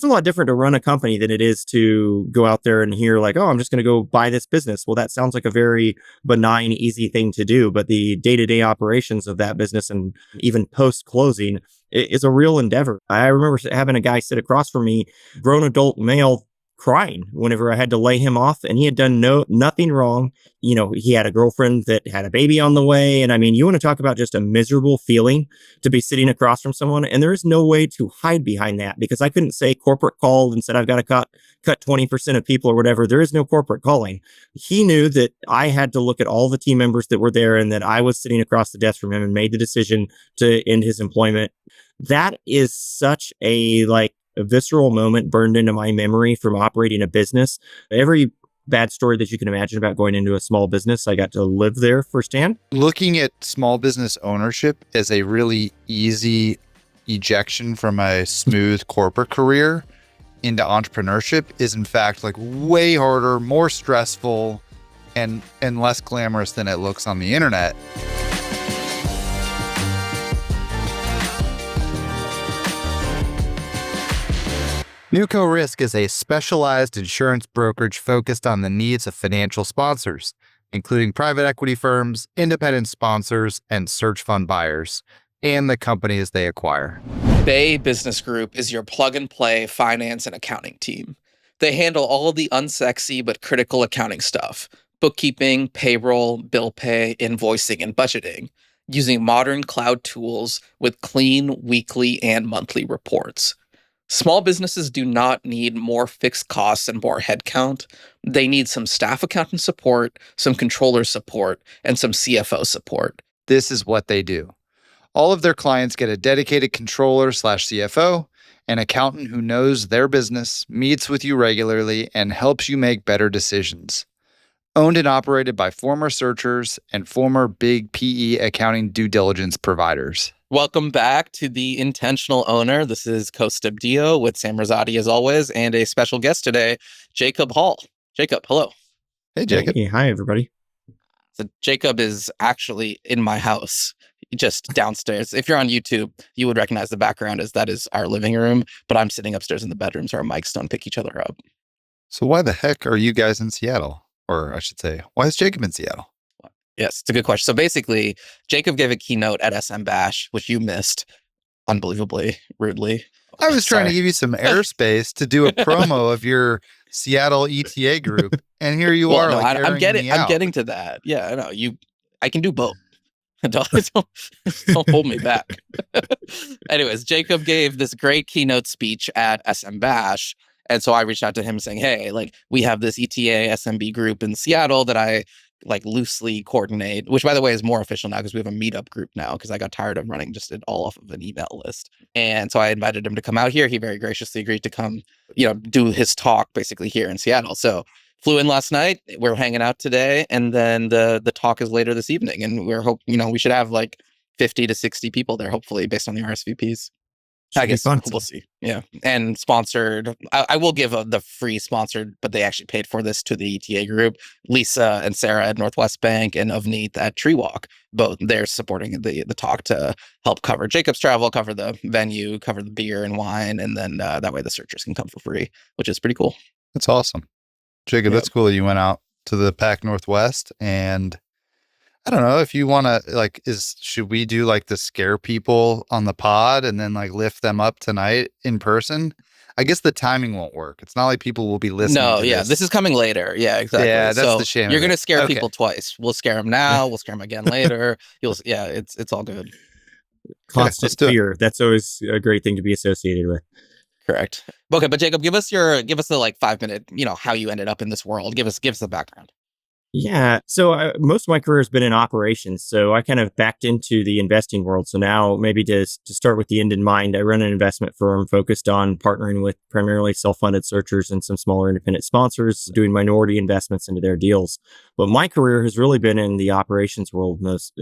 It's a lot different to run a company than it is to go out there and hear like, oh, I'm just going to go buy this business. Well, that sounds like a very benign, easy thing to do. But the day-to-day operations of that business and even post-closing is a real endeavor. I remember having a guy sit across from me, grown adult male, crying whenever I had to lay him off, and he had done nothing wrong. He had a girlfriend that had a baby on the way. And I mean, you want to talk about just a miserable feeling to be sitting across from someone. And there is no way to hide behind that, because I couldn't say corporate called and said, I've got to cut 20% of people or whatever. There is no corporate calling. He knew that I had to look at all the team members that were there and that I was sitting across the desk from him and made the decision to end his employment. That is such a visceral moment burned into my memory from operating a business. Every bad story that you can imagine about going into a small business, I got to live there firsthand. Looking at small business ownership as a really easy ejection from a smooth corporate career into entrepreneurship is in fact way harder, more stressful, and less glamorous than it looks on the internet. Newco Risk is a specialized insurance brokerage focused on the needs of financial sponsors, including private equity firms, independent sponsors, and search fund buyers, and the companies they acquire. Bay Business Group is your plug-and-play finance and accounting team. They handle all the unsexy but critical accounting stuff: bookkeeping, payroll, bill pay, invoicing, and budgeting, using modern cloud tools with clean weekly and monthly reports. Small businesses do not need more fixed costs and more headcount. They need some staff accountant support, some controller support, and some CFO support. This is what they do. All of their clients get a dedicated controller/CFO, an accountant who knows their business, meets with you regularly, and helps you make better decisions. Owned and operated by former searchers and former big PE accounting due diligence providers. Welcome back to The Intentional Owner. This is Kaustubh Deo with Sam Rosati as always, and a special guest today, Jacob Hall. Jacob, hello. Hey, Jacob. Hey, hi, everybody. So Jacob is actually in my house, just downstairs. If you're on YouTube, you would recognize the background as that is our living room, but I'm sitting upstairs in the bedroom so our mics don't pick each other up. So why the heck are you guys in Seattle? Or I should say, why is Jacob in Seattle? Yes, it's a good question. So basically, Jacob gave a keynote at SM Bash, which you missed unbelievably rudely. I was trying to give you some airspace to do a promo of your Seattle ETA group, and here you are. No, I'm getting getting to that. Yeah, I know. I can do both. don't hold me back. Anyways, Jacob gave this great keynote speech at SM Bash. And so I reached out to him saying, hey, we have this ETA SMB group in Seattle that I loosely coordinate, which by the way is more official now because we have a meetup group now because I got tired of running just it all off of an email list. And so I invited him to come out here. He very graciously agreed to come, do his talk basically here in Seattle. So flew in last night. We're hanging out today. And then the talk is later this evening. And we should have 50 to 60 people there, hopefully, based on the RSVPs. I guess we'll see. Yeah. And sponsored, I will give the free sponsored, but they actually paid for this to the ETA group. Lisa and Sarah at Northwest Bank and Avneet at Tree Walk. Both they're supporting the talk to help cover Jacob's travel, cover the venue, cover the beer and wine. And then that way the searchers can come for free, which is pretty cool. That's awesome. Jacob, That's cool that you went out to the Pac Northwest. And I don't know if you want to should we do the scare people on the pod and then lift them up tonight in person? I guess the timing won't work. It's not like people will be listening. No, this is coming later. Yeah, exactly. Yeah, that's the shame. You're going to scare people twice. We'll scare them now. We'll scare them again later. It's all good. Constant fear. That's always a great thing to be associated with. Correct. Okay, but Jacob, give us the 5 minute, how you ended up in this world. Give us the background. Yeah. So most of my career has been in operations. So I kind of backed into the investing world. So now maybe to start with the end in mind, I run an investment firm focused on partnering with primarily self-funded searchers and some smaller independent sponsors, doing minority investments into their deals. But my career has really been in the operations world most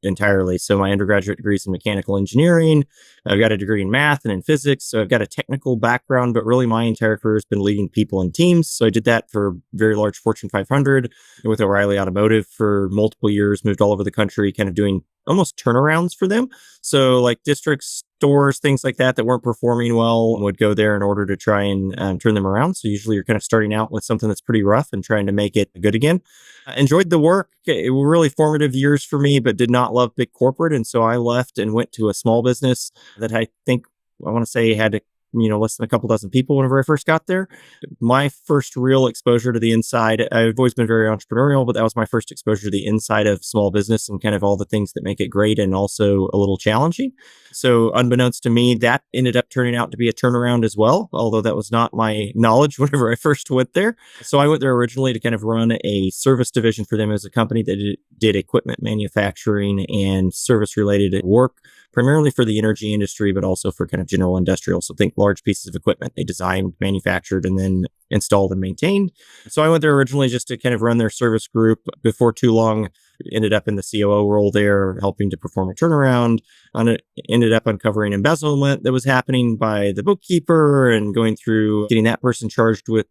entirely. So my undergraduate degree is in mechanical engineering. I've got a degree in math and in physics, so I've got a technical background, but really my entire career has been leading people and teams. So I did that for very large Fortune 500 with O'Reilly Automotive for multiple years, moved all over the country, kind of doing almost turnarounds for them. So like districts, stores, things like that weren't performing well would go there in order to try and turn them around. So usually you're kind of starting out with something that's pretty rough and trying to make it good again. I enjoyed the work. It were really formative years for me, but did not love big corporate. And so I left and went to a small business that I want to say had less than a couple dozen people whenever I first got there. My first real exposure to the inside, I've always been very entrepreneurial, but that was my first exposure to the inside of small business and kind of all the things that make it great and also a little challenging. So unbeknownst to me, that ended up turning out to be a turnaround as well, although that was not my knowledge whenever I first went there. So I went there originally to kind of run a service division for them as a company that did equipment manufacturing and service related work, primarily for the energy industry, but also for kind of general industrial. So think large pieces of equipment they designed, manufactured, and then installed and maintained. So I went there originally just to kind of run their service group. Before too long, ended up in the COO role there, helping to perform a turnaround. Ended up uncovering embezzlement that was happening by the bookkeeper and going through getting that person charged with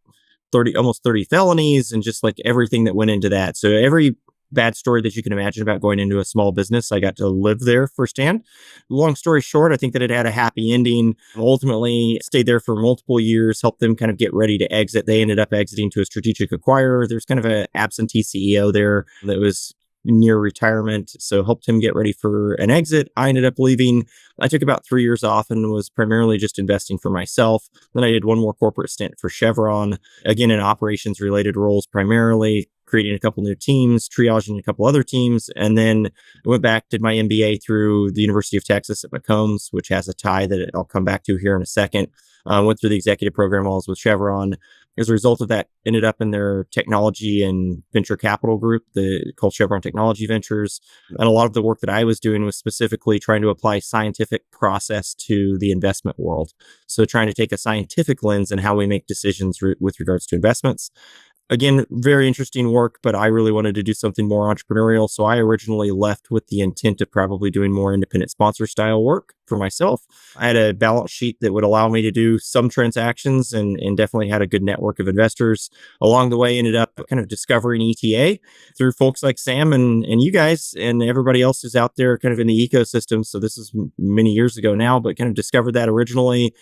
almost 30 felonies and just like everything that went into that. So every bad story that you can imagine about going into a small business, I got to live there firsthand. Long story short, I think that it had a happy ending. Ultimately stayed there for multiple years, helped them kind of get ready to exit. They ended up exiting to a strategic acquirer. There's kind of an absentee CEO there that was near retirement, so helped him get ready for an exit. I ended up leaving. I took about 3 years off and was primarily just investing for myself. Then I did one more corporate stint for Chevron, again in operations related roles primarily, creating a couple new teams, triaging a couple other teams, and then I went back, did my MBA through the University of Texas at McCombs, which has a tie that I'll come back to here in a second. Went through the executive program while I was with Chevron. As a result of that, ended up in their technology and venture capital group, called Chevron Technology Ventures. And a lot of the work that I was doing was specifically trying to apply scientific process to the investment world. So trying to take a scientific lens in how we make decisions with regards to investments. Again, very interesting work, but I really wanted to do something more entrepreneurial. So I originally left with the intent of probably doing more independent sponsor style work for myself. I had a balance sheet that would allow me to do some transactions and definitely had a good network of investors. Along the way, ended up kind of discovering ETA through folks like Sam and you guys and everybody else who's out there kind of in the ecosystem. So this is many years ago now, but kind of discovered that originally,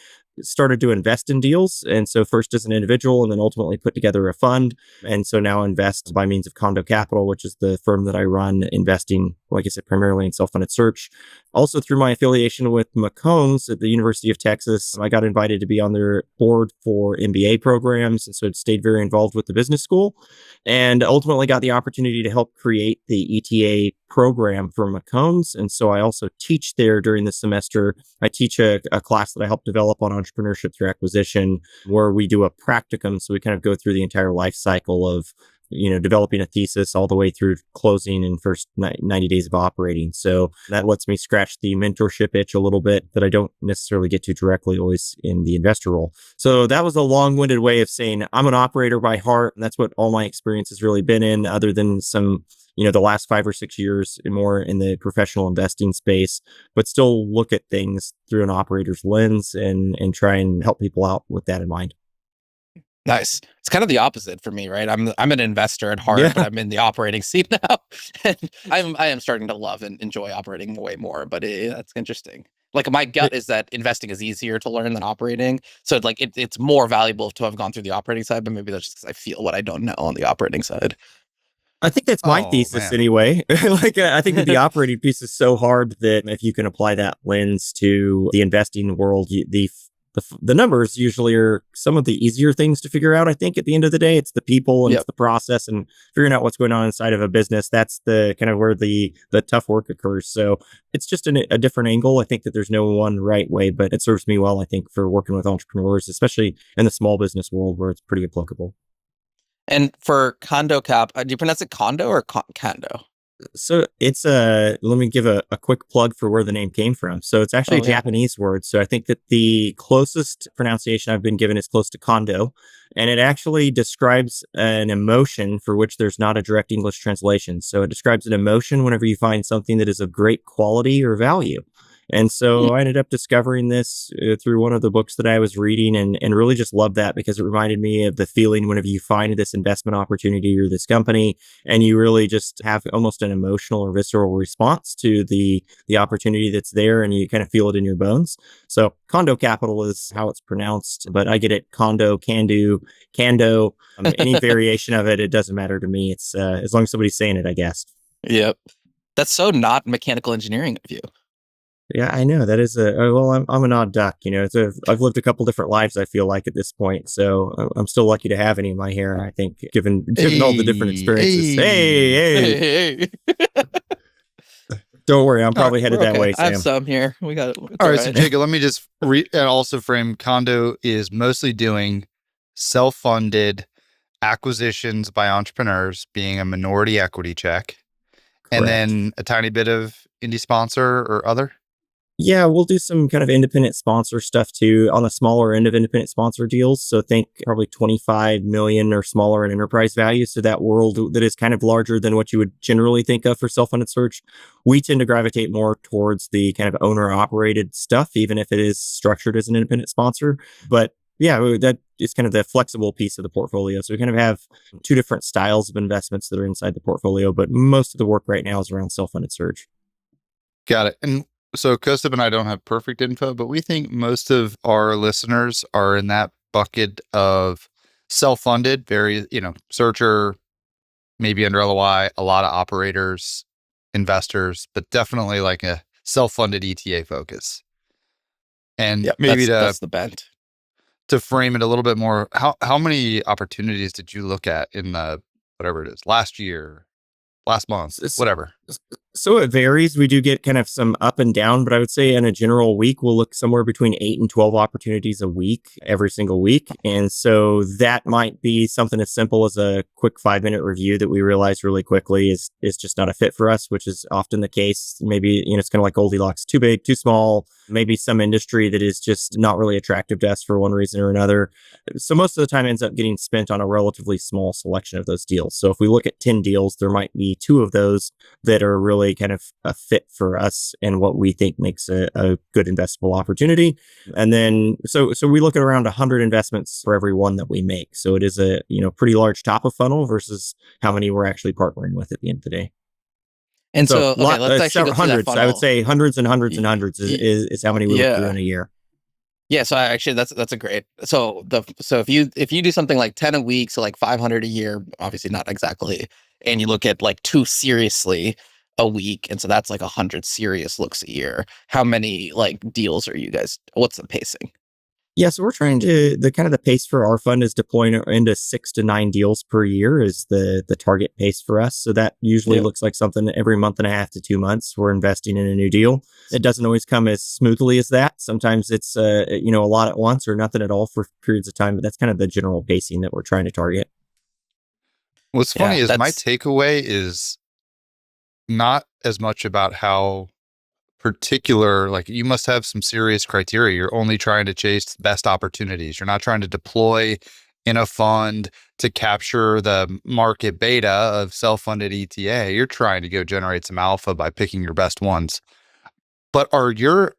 started to invest in deals. And so first as an individual and then ultimately put together a fund. And so now invest by means of Kando Capital, which is the firm that I run, investing, like I said, primarily in self-funded search. Also through my affiliation with McCombs at the University of Texas, I got invited to be on their board for MBA programs. And so it stayed very involved with the business school and ultimately got the opportunity to help create the ETA program for McCombs. And so I also teach there during the semester. I teach a class that I helped develop on entrepreneurship through acquisition, where we do a practicum. So we kind of go through the entire life cycle of developing a thesis all the way through closing in first 90 days of operating. So that lets me scratch the mentorship itch a little bit that I don't necessarily get to directly always in the investor role. So that was a long-winded way of saying I'm an operator by heart. And that's what all my experience has really been in, other than some, the last 5 or 6 years more in the professional investing space, but still look at things through an operator's lens and try and help people out with that in mind. Nice. It's kind of the opposite for me, right? I'm an investor at heart, but I'm in the operating seat now. And I am starting to love and enjoy operating way more, but that's interesting. Like my gut is that investing is easier to learn than operating. So like it's more valuable to have gone through the operating side, but maybe that's just because I feel what I don't know on the operating side. I think that's my thesis anyway. I think that the operating piece is so hard that if you can apply that lens to the investing world, the numbers usually are some of the easier things to figure out. I think at the end of the day, it's the people and it's the process and figuring out what's going on inside of a business. That's the kind of where the tough work occurs. So it's just a different angle. I think that there's no one right way, but it serves me well, I think, for working with entrepreneurs, especially in the small business world where it's pretty applicable. And for Kando Cap, do you pronounce it Kondo or Kando? So it's let me give a quick plug for where the name came from. So it's actually a Japanese word. So I think that the closest pronunciation I've been given is close to kondo. And it actually describes an emotion for which there's not a direct English translation. So it describes an emotion whenever you find something that is of great quality or value. And so I ended up discovering this through one of the books that I was reading and really just loved that because it reminded me of the feeling whenever you find this investment opportunity or this company and you really just have almost an emotional or visceral response to the opportunity that's there and you kind of feel it in your bones. So Kando Capital is how it's pronounced, but I get it Kando, Kando, any variation of it, it doesn't matter to me. It's as long as somebody's saying it, I guess. Yep. That's so not mechanical engineering of you. Yeah, I know that is I'm an odd duck, you know. I've lived a couple different lives. I feel like at this point, so I'm still lucky to have any of my hair. I think, given all the different experiences. Hey, don't worry, I'm probably headed that way, I have Sam. some here. We got it. All right, so Jacob, let me just and also frame Kando is mostly doing self-funded acquisitions by entrepreneurs, being a minority equity check, and then a tiny bit of indie sponsor or other. Yeah, we'll do some kind of independent sponsor stuff too on the smaller end of independent sponsor deals. So think probably 25 million or smaller in enterprise value. So that world that is kind of larger than what you would generally think of for self-funded search. We tend to gravitate more towards the kind of owner operated stuff, even if it is structured as an independent sponsor. But yeah, that is kind of the flexible piece of the portfolio. So we kind of have two different styles of investments that are inside the portfolio, but most of the work right now is around self-funded search. Got it. And so Kaustubh and I don't have perfect info, but we think most of our listeners are in that bucket of self-funded, very, searcher, maybe under LOI, a lot of operators, investors, but definitely like a self-funded ETA focus. And maybe that's the bent. To frame it a little bit more, how many opportunities did you look at in the whatever it is, last year, last month, whatever? So it varies. We do get kind of some up and down, but I would say in a general week, we'll look somewhere between 8 and 12 opportunities a week, every single week. And so that might be something as simple as a quick 5-minute review that we realize really quickly is just not a fit for us, which is often the case. Maybe, it's kind of like Goldilocks, too big, too small, maybe some industry that is just not really attractive to us for one reason or another. So most of the time ends up getting spent on a relatively small selection of those deals. So if we look at 10 deals, there might be 2 of those that are really kind of a fit for us and what we think makes a good investable opportunity. And then, so we look at around 100 investments for every one that we make. So it is a, pretty large top of funnel versus how many we're actually partnering with at the end of the day. And so okay, let's actually go through that funnel. I would say hundreds and hundreds and hundreds is how many we look through in a year. Yeah, so actually that's a great. So if you do something like 10 a week, so like 500 a year, obviously not exactly, and you look at like 2 seriously a week, and so that's like 100 serious looks a year. How many like deals are you guys? What's the pacing? Yeah, so we're trying to the pace for our fund is deploying into 6 to 9 deals per year is the target pace for us. So that usually looks like something every month and a half to 2 months we're investing in a new deal. It doesn't always come as smoothly as that. Sometimes it's a lot at once or nothing at all for periods of time, but that's kind of the general pacing that we're trying to target. What's funny is my takeaway is not as much about how particular, like you must have some serious criteria. You're only trying to chase best opportunities. You're not trying to deploy in a fund to capture the market beta of self-funded ETA. You're trying to go generate some alpha by picking your best ones. But are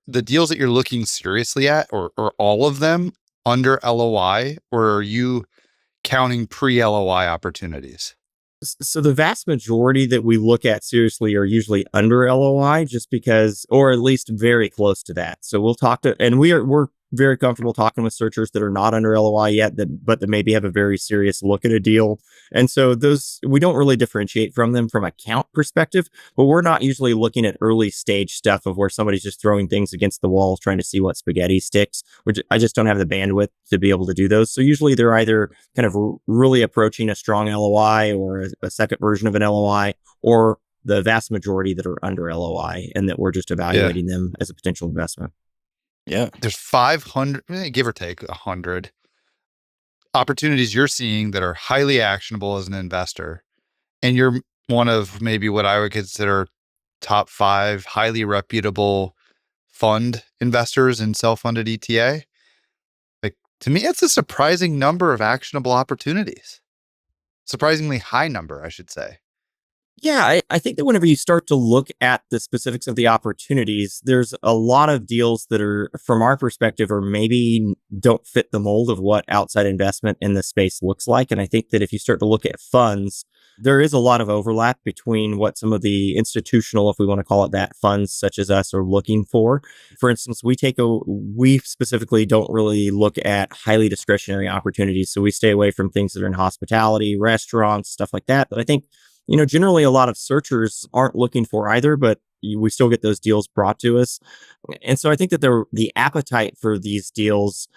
the deals that you're looking seriously at, or all of them under LOI, or are you counting pre-LOI opportunities? So the vast majority that we look at seriously are usually under LOI just because, or at least very close to that. So we'll talk to, and we're very comfortable talking with searchers that are not under LOI yet, but that maybe have a very serious look at a deal. And so those, we don't really differentiate from them from a count perspective, but we're not usually looking at early stage stuff of where somebody's just throwing things against the walls, trying to see what spaghetti sticks, which I just don't have the bandwidth to be able to do those. So usually they're either kind of really approaching a strong LOI or a second version of an LOI, or the vast majority that are under LOI and that we're just evaluating them as a potential investment. Yeah. There's 500, give or take 100 opportunities you're seeing that are highly actionable as an investor. And you're one of maybe what I would consider top 5 highly reputable fund investors in self-funded ETA. Like, to me, it's a surprising number of actionable opportunities. Surprisingly high number, I should say. Yeah, I think that whenever you start to look at the specifics of the opportunities, there's a lot of deals that are, from our perspective, or maybe don't fit the mold of what outside investment in the space looks like. And I think that if you start to look at funds, there is a lot of overlap between what some of the institutional, if we want to call it that, funds such as us are looking for. For instance, we specifically don't really look at highly discretionary opportunities. So we stay away from things that are in hospitality, restaurants, stuff like that. But I think generally a lot of searchers aren't looking for either, but we still get those deals brought to us. And so I think that the appetite for these deals,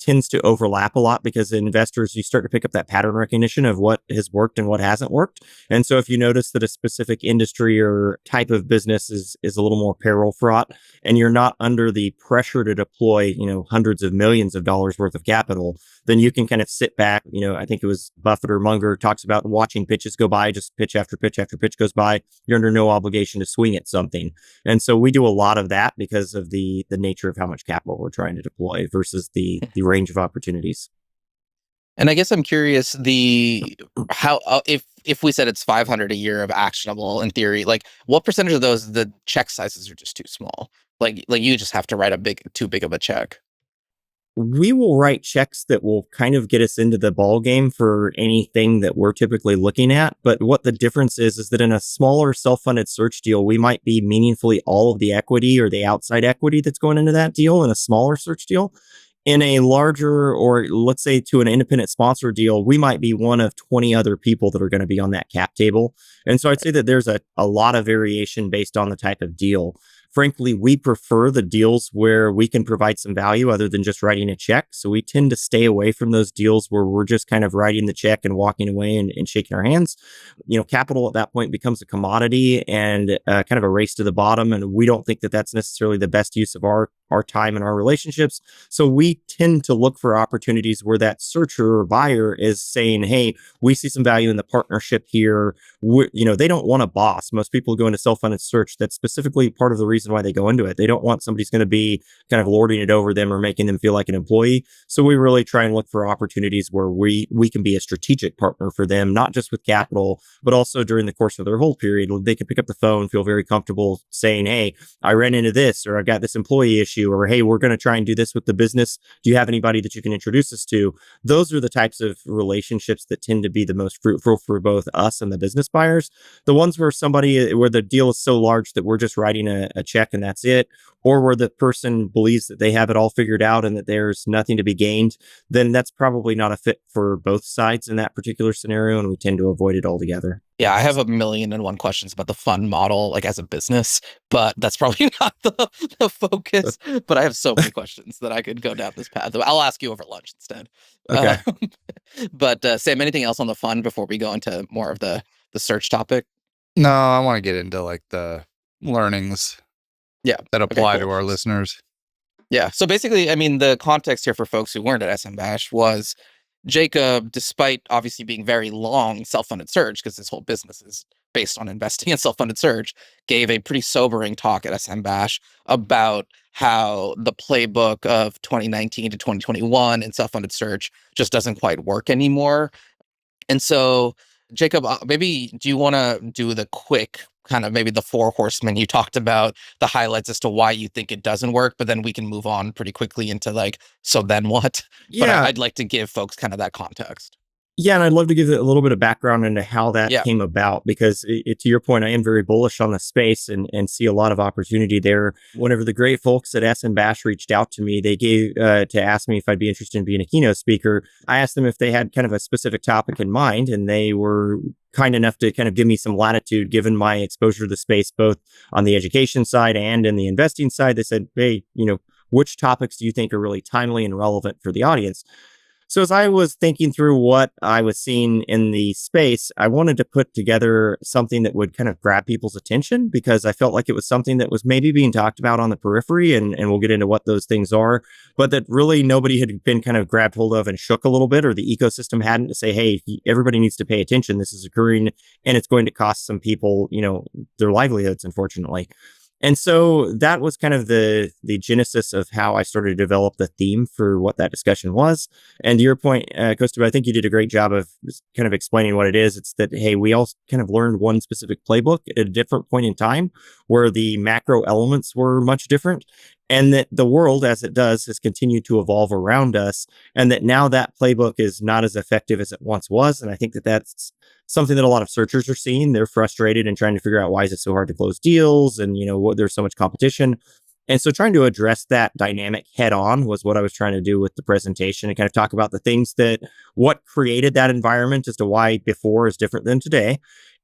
tends to overlap a lot because investors, you start to pick up that pattern recognition of what has worked and what hasn't worked. And so if you notice that a specific industry or type of business is a little more peril fraught and you're not under the pressure to deploy, hundreds of millions of dollars worth of capital, then you can kind of sit back. I think it was Buffett or Munger talks about watching pitches go by, just pitch after pitch after pitch goes by. You're under no obligation to swing at something. And so we do a lot of that because of the nature of how much capital we're trying to deploy versus the range of opportunities. And I guess I'm curious how if we said it's 500 a year of actionable in theory, like what percentage of those the check sizes are just too small? Like you just have to write too big of a check. We will write checks that will kind of get us into the ball game for anything that we're typically looking at. But what the difference is that in a smaller self-funded search deal, we might be meaningfully all of the equity or the outside equity that's going into that deal in a smaller search deal. In a larger, or let's say to an independent sponsor deal, we might be one of 20 other people that are going to be on that cap table. And so I'd say that there's a lot of variation based on the type of deal. Frankly, we prefer the deals where we can provide some value other than just writing a check. So we tend to stay away from those deals where we're just kind of writing the check and walking away and shaking our hands. Capital at that point becomes a commodity and kind of a race to the bottom. And we don't think that that's necessarily the best use of our time and our relationships. So we tend to look for opportunities where that searcher or buyer is saying, hey, we see some value in the partnership here. They don't want a boss. Most people go into self-funded search. That's specifically part of the reason why they go into it. They don't want somebody's going to be kind of lording it over them or making them feel like an employee. So we really try and look for opportunities where we can be a strategic partner for them, not just with capital, but also during the course of their whole period. They can pick up the phone, feel very comfortable saying, hey, I ran into this, or I've got this employee issue, or hey, we're going to try and do this with the business. Do you have anybody that you can introduce us to? Those are the types of relationships that tend to be the most fruitful for both us and the business buyers. The ones where the deal is so large that we're just writing a check and that's it, or where the person believes that they have it all figured out and that there's nothing to be gained, then that's probably not a fit for both sides in that particular scenario, and we tend to avoid it altogether. Yeah, I have 1,000,001 questions about the fund model, like as a business, but that's probably not the focus. But I have so many questions that I could go down this path. I'll ask you over lunch instead. Okay. But Sam, anything else on the fund before we go into more of the search topic? No, I want to get into like the learnings that apply to our listeners. Yeah. So basically, I mean, the context here for folks who weren't at SM Bash was Jacob, despite obviously being very long self-funded search, because this whole business is based on investing in self-funded search, gave a pretty sobering talk at SM Bash about how the playbook of 2019 to 2021 in self-funded search just doesn't quite work anymore. And so, Jacob, maybe do you want to do the quick kind of maybe the Four Horsemen? You talked about the highlights as to why you think it doesn't work, but then we can move on pretty quickly into like, so then what? Yeah. But I'd like to give folks kind of that context. Yeah, and I'd love to give a little bit of background into how that came about, because to your point, I am very bullish on the space and see a lot of opportunity there. Whenever the great folks at SM Bash reached out to me, they gave to ask me if I'd be interested in being a keynote speaker. I asked them if they had kind of a specific topic in mind, and they were kind enough to kind of give me some latitude given my exposure to the space, both on the education side and in the investing side. They said, hey, which topics do you think are really timely and relevant for the audience? So as I was thinking through what I was seeing in the space, I wanted to put together something that would kind of grab people's attention, because I felt like it was something that was maybe being talked about on the periphery, and we'll get into what those things are, but that really nobody had been kind of grabbed hold of and shook a little bit, or the ecosystem hadn't, to say, hey, everybody needs to pay attention. This is occurring and it's going to cost some people, their livelihoods, unfortunately. And so that was kind of the genesis of how I started to develop the theme for what that discussion was. And to your point, Kaustubh, I think you did a great job of kind of explaining what it is. It's that, hey, we all kind of learned one specific playbook at a different point in time where the macro elements were much different. And that the world, as it does, has continued to evolve around us. And that now that playbook is not as effective as it once was. And I think that that's something that a lot of searchers are seeing. They're frustrated and trying to figure out why is it so hard to close deals, and what, there's so much competition. And so trying to address that dynamic head on was what I was trying to do with the presentation, and kind of talk about the things that what created that environment as to why before is different than today.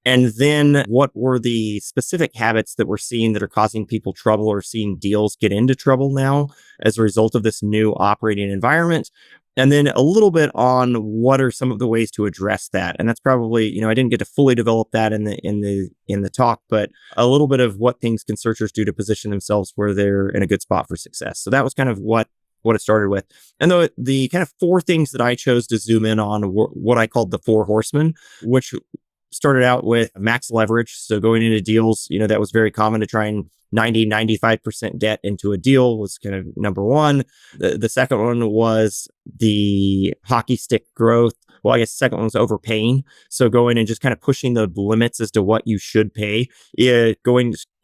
And then what were the specific habits that we're seeing that are causing people trouble or seeing deals get into trouble now as a result of this new operating environment. And then a little bit on what are some of the ways to address that. And that's probably, I didn't get to fully develop that in the talk, but a little bit of what things can searchers do to position themselves where they're in a good spot for success. So that was kind of what it started with. And the kind of four things that I chose to zoom in on were what I called the Four Horsemen, which started out with max leverage. So going into deals, that was very common to try and 95% debt into a deal was kind of number one. The second one was the hockey stick growth. Well, I guess the second one was overpaying. So going and just kind of pushing the limits as to what you should pay,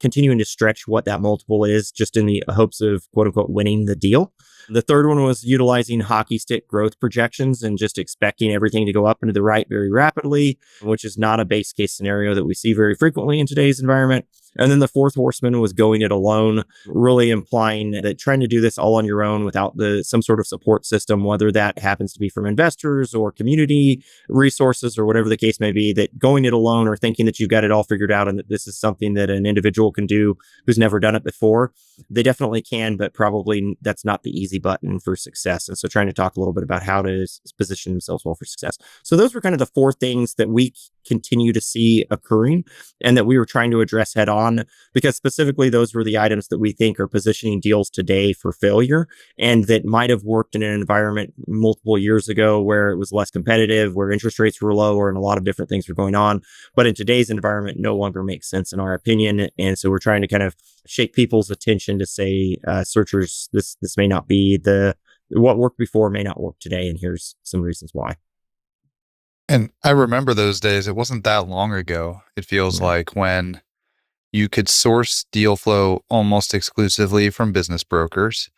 continuing to stretch what that multiple is just in the hopes of quote unquote winning the deal. The third one was utilizing hockey stick growth projections and just expecting everything to go up into the right very rapidly, which is not a base case scenario that we see very frequently in today's environment. And then the fourth horseman was going it alone, really implying that trying to do this all on your own without some sort of support system, whether that happens to be from investors or community resources or whatever the case may be, that going it alone or thinking that you've got it all figured out and that this is something that an individual can do who's never done it before. They definitely can, but probably that's not the easy button for success. And so trying to talk a little bit about how to position themselves well for success. So those were kind of the four things that we continue to see occurring and that we were trying to address head on, because specifically those were the items that we think are positioning deals today for failure and that might have worked in an environment multiple years ago where it was less competitive, where interest rates were lower and a lot of different things were going on. But in today's environment, no longer makes sense in our opinion. And so we're trying to kind of shake people's attention to say, searchers, this may not be what worked before may not work today. And here's some reasons why. And I remember those days. It wasn't that long ago. It feels like when you could source deal flow almost exclusively from business brokers.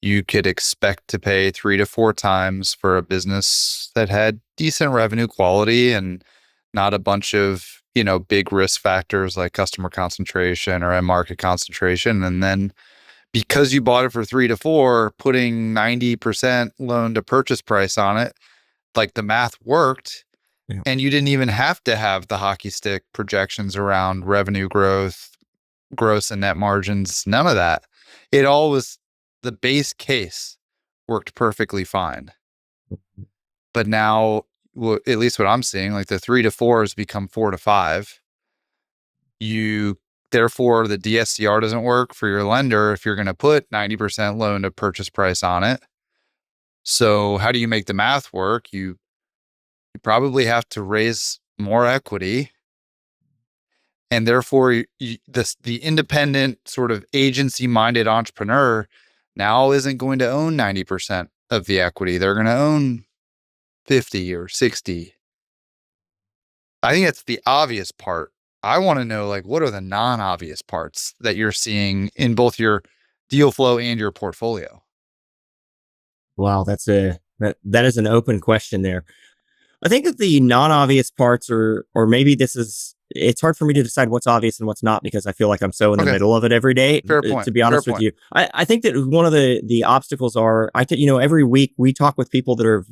You could expect to pay 3 to 4 times for a business that had decent revenue quality and not a bunch of, big risk factors like customer concentration or end market concentration. And then because you bought it for 3 to 4, putting 90% loan to purchase price on it, like the math worked. Yeah. And you didn't even have to have the hockey stick projections around revenue growth, gross and net margins, none of that. It all was the base case worked perfectly fine. But now, at least what I'm seeing, like the 3 to 4 has become 4 to 5. Therefore, the DSCR doesn't work for your lender if you're going to put 90% loan to purchase price on it. So how do you make the math work? You probably have to raise more equity. And therefore, the independent sort of agency-minded entrepreneur now isn't going to own 90% of the equity. They're going to own 50 or 60. I think that's the obvious part. I want to know, what are the non-obvious parts that you're seeing in both your deal flow and your portfolio? Wow, that is an open question there. I think that the non-obvious parts or maybe it's hard for me to decide what's obvious and what's not because I feel like I'm so in the middle of it every day. Fair point. To be honest with you, I think that one of the obstacles are, every week we talk with people that are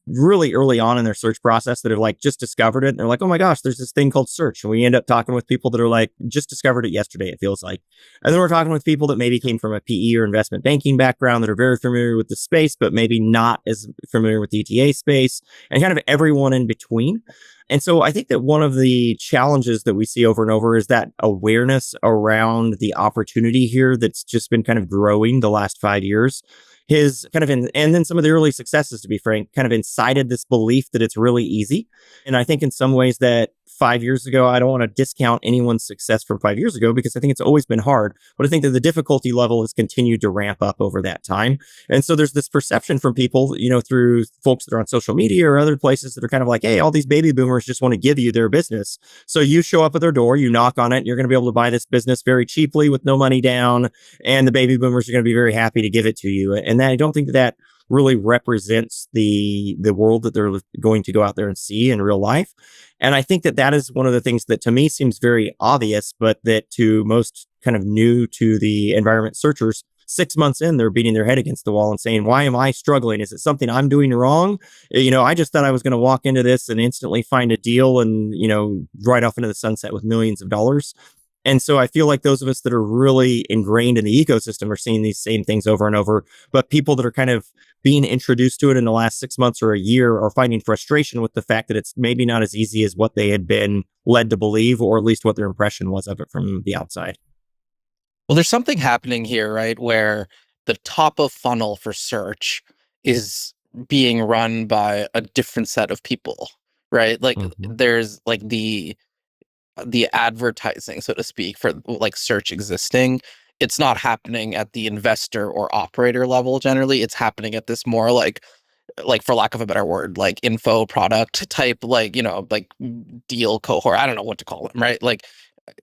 really early on in their search process that have just discovered it. And they're like, oh my gosh, there's this thing called search. And we end up talking with people that are just discovered it yesterday, it feels like. And then we're talking with people that maybe came from a PE or investment banking background that are very familiar with the space, but maybe not as familiar with the ETA space, and kind of everyone in between. And so I think that one of the challenges that we see over and over is that awareness around the opportunity here that's just been kind of growing the last 5 years. And then some of the early successes, to be frank, kind of incited this belief that it's really easy. And I think in some ways that 5 years ago. I don't want to discount anyone's success from 5 years ago because I think it's always been hard. But I think that the difficulty level has continued to ramp up over that time. And so there's this perception from people, through folks that are on social media or other places that are kind of like, hey, all these baby boomers just want to give you their business. So you show up at their door, you knock on it, and you're going to be able to buy this business very cheaply with no money down. And the baby boomers are going to be very happy to give it to you. And I don't think that really represents the world that they're going to go out there and see in real life. And I think that is one of the things that to me seems very obvious, but that to most kind of new to the environment searchers, 6 months in, they're beating their head against the wall and saying, why am I struggling? Is it something I'm doing wrong? I just thought I was going to walk into this and instantly find a deal and, ride off into the sunset with millions of dollars. And so I feel like those of us that are really ingrained in the ecosystem are seeing these same things over and over. But people that are kind of being introduced to it in the last 6 months or a year are finding frustration with the fact that it's maybe not as easy as what they had been led to believe, or at least what their impression was of it from the outside. Well, there's something happening here, right? Where the top of funnel for search is being run by a different set of people, right? Like there's like the advertising, so to speak, for like search existing. It's not happening at the investor or operator level generally. It's happening at this more like for lack of a better word, like info product type, like deal cohort. I don't know what to call them, right? Like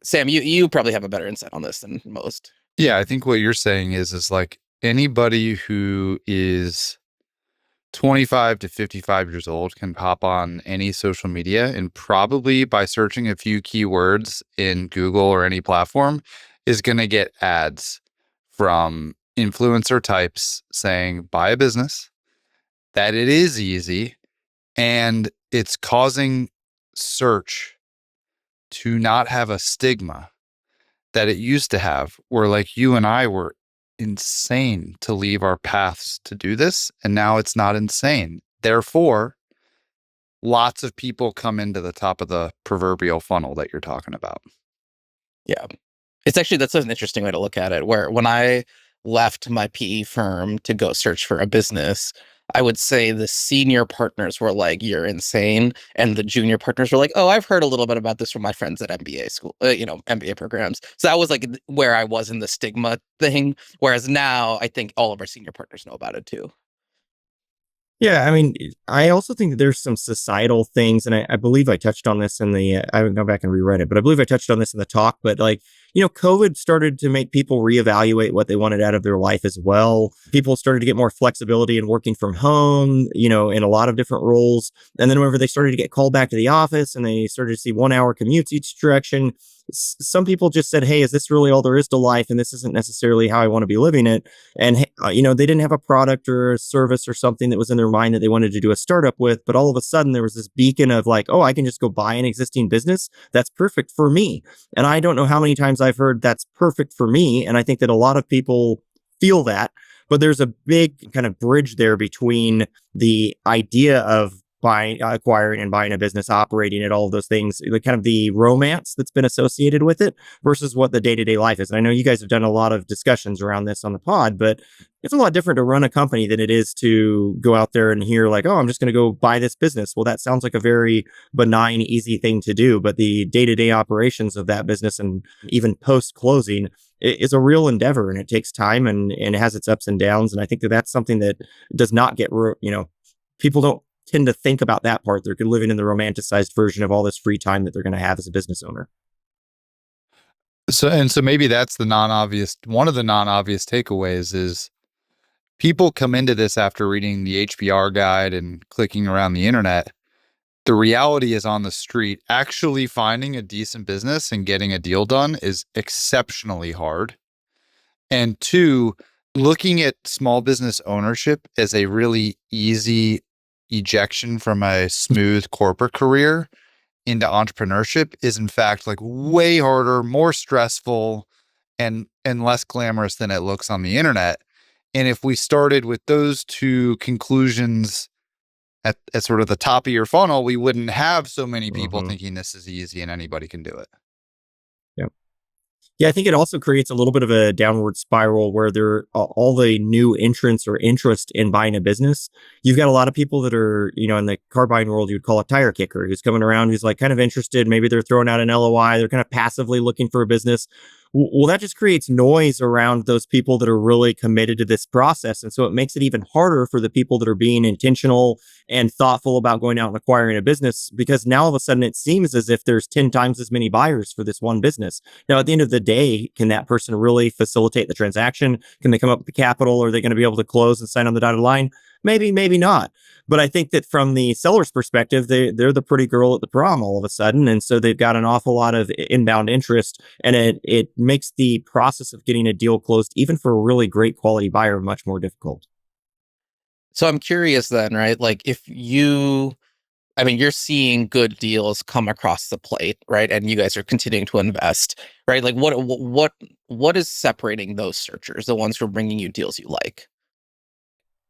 Sam, you probably have a better insight on this than most. Yeah, I think what you're saying is like anybody who is 25 to 55 years old can pop on any social media, and probably by searching a few keywords in Google or any platform is going to get ads from influencer types saying buy a business, that it is easy, and it's causing search to not have a stigma that it used to have, where like you and I were insane to leave our paths to do this, and now it's not insane. Therefore, lots of people come into the top of the proverbial funnel that you're talking about. Yeah. That's an interesting way to look at it, where when I left my PE firm to go search for a business, I would say the senior partners were like, you're insane. And the junior partners were like, oh, I've heard a little bit about this from my friends at MBA school, MBA programs. So that was like where I was in the stigma thing. Whereas now I think all of our senior partners know about it too. Yeah, I mean, I also think that there's some societal things, and I believe I touched on this in the, I would go back and rewrite it, but I believe I touched on this in the talk, but like, COVID started to make people reevaluate what they wanted out of their life as well. People started to get more flexibility in working from home, in a lot of different roles. And then whenever they started to get called back to the office and they started to see 1 hour commutes each direction, some people just said, hey, is this really all there is to life? And this isn't necessarily how I want to be living it. And, they didn't have a product or a service or something that was in their mind that they wanted to do a startup with. But all of a sudden there was this beacon of like, oh, I can just go buy an existing business. That's perfect for me. And I don't know how many times I've heard that's perfect for me. And I think that a lot of people feel that, but there's a big kind of bridge there between the idea of acquiring and buying a business, operating it, all of those things, the kind of the romance that's been associated with it versus what the day-to-day life is. And I know you guys have done a lot of discussions around this on the pod, but it's a lot different to run a company than it is to go out there and hear like, oh, I'm just going to go buy this business. Well, that sounds like a very benign, easy thing to do, but the day-to-day operations of that business and even post-closing is a real endeavor, and it takes time and it has its ups and downs. And I think that that's something that does not get, people don't tend to think about that part. They're living in the romanticized version of all this free time that they're going to have as a business owner. So maybe that's one of the non-obvious takeaways is people come into this after reading the HBR guide and clicking around the internet. The reality is on the street, actually finding a decent business and getting a deal done is exceptionally hard. And two, looking at small business ownership as a really easy ejection from a smooth corporate career into entrepreneurship is in fact like way harder, more stressful, and less glamorous than it looks on the internet. And if we started with those two conclusions at sort of the top of your funnel, we wouldn't have so many people thinking this is easy and anybody can do it. Yeah, I think it also creates a little bit of a downward spiral where there are all the new entrants or interest in buying a business. You've got a lot of people that are, in the car buying world, you'd call a tire kicker who's coming around, who's like kind of interested. Maybe they're throwing out an LOI. They're kind of passively looking for a business. Well, that just creates noise around those people that are really committed to this process. And so it makes it even harder for the people that are being intentional and thoughtful about going out and acquiring a business, because now all of a sudden it seems as if there's 10 times as many buyers for this one business. Now, at the end of the day, can that person really facilitate the transaction? Can they come up with the capital? Are they going to be able to close and sign on the dotted line? Maybe, maybe not. But I think that from the seller's perspective, they're the pretty girl at the prom all of a sudden. And so they've got an awful lot of inbound interest. And it makes the process of getting a deal closed, even for a really great quality buyer, much more difficult. So I'm curious then, right? Like you're seeing good deals come across the plate, right? And you guys are continuing to invest, right? Like what is separating those searchers, the ones who are bringing you deals you like?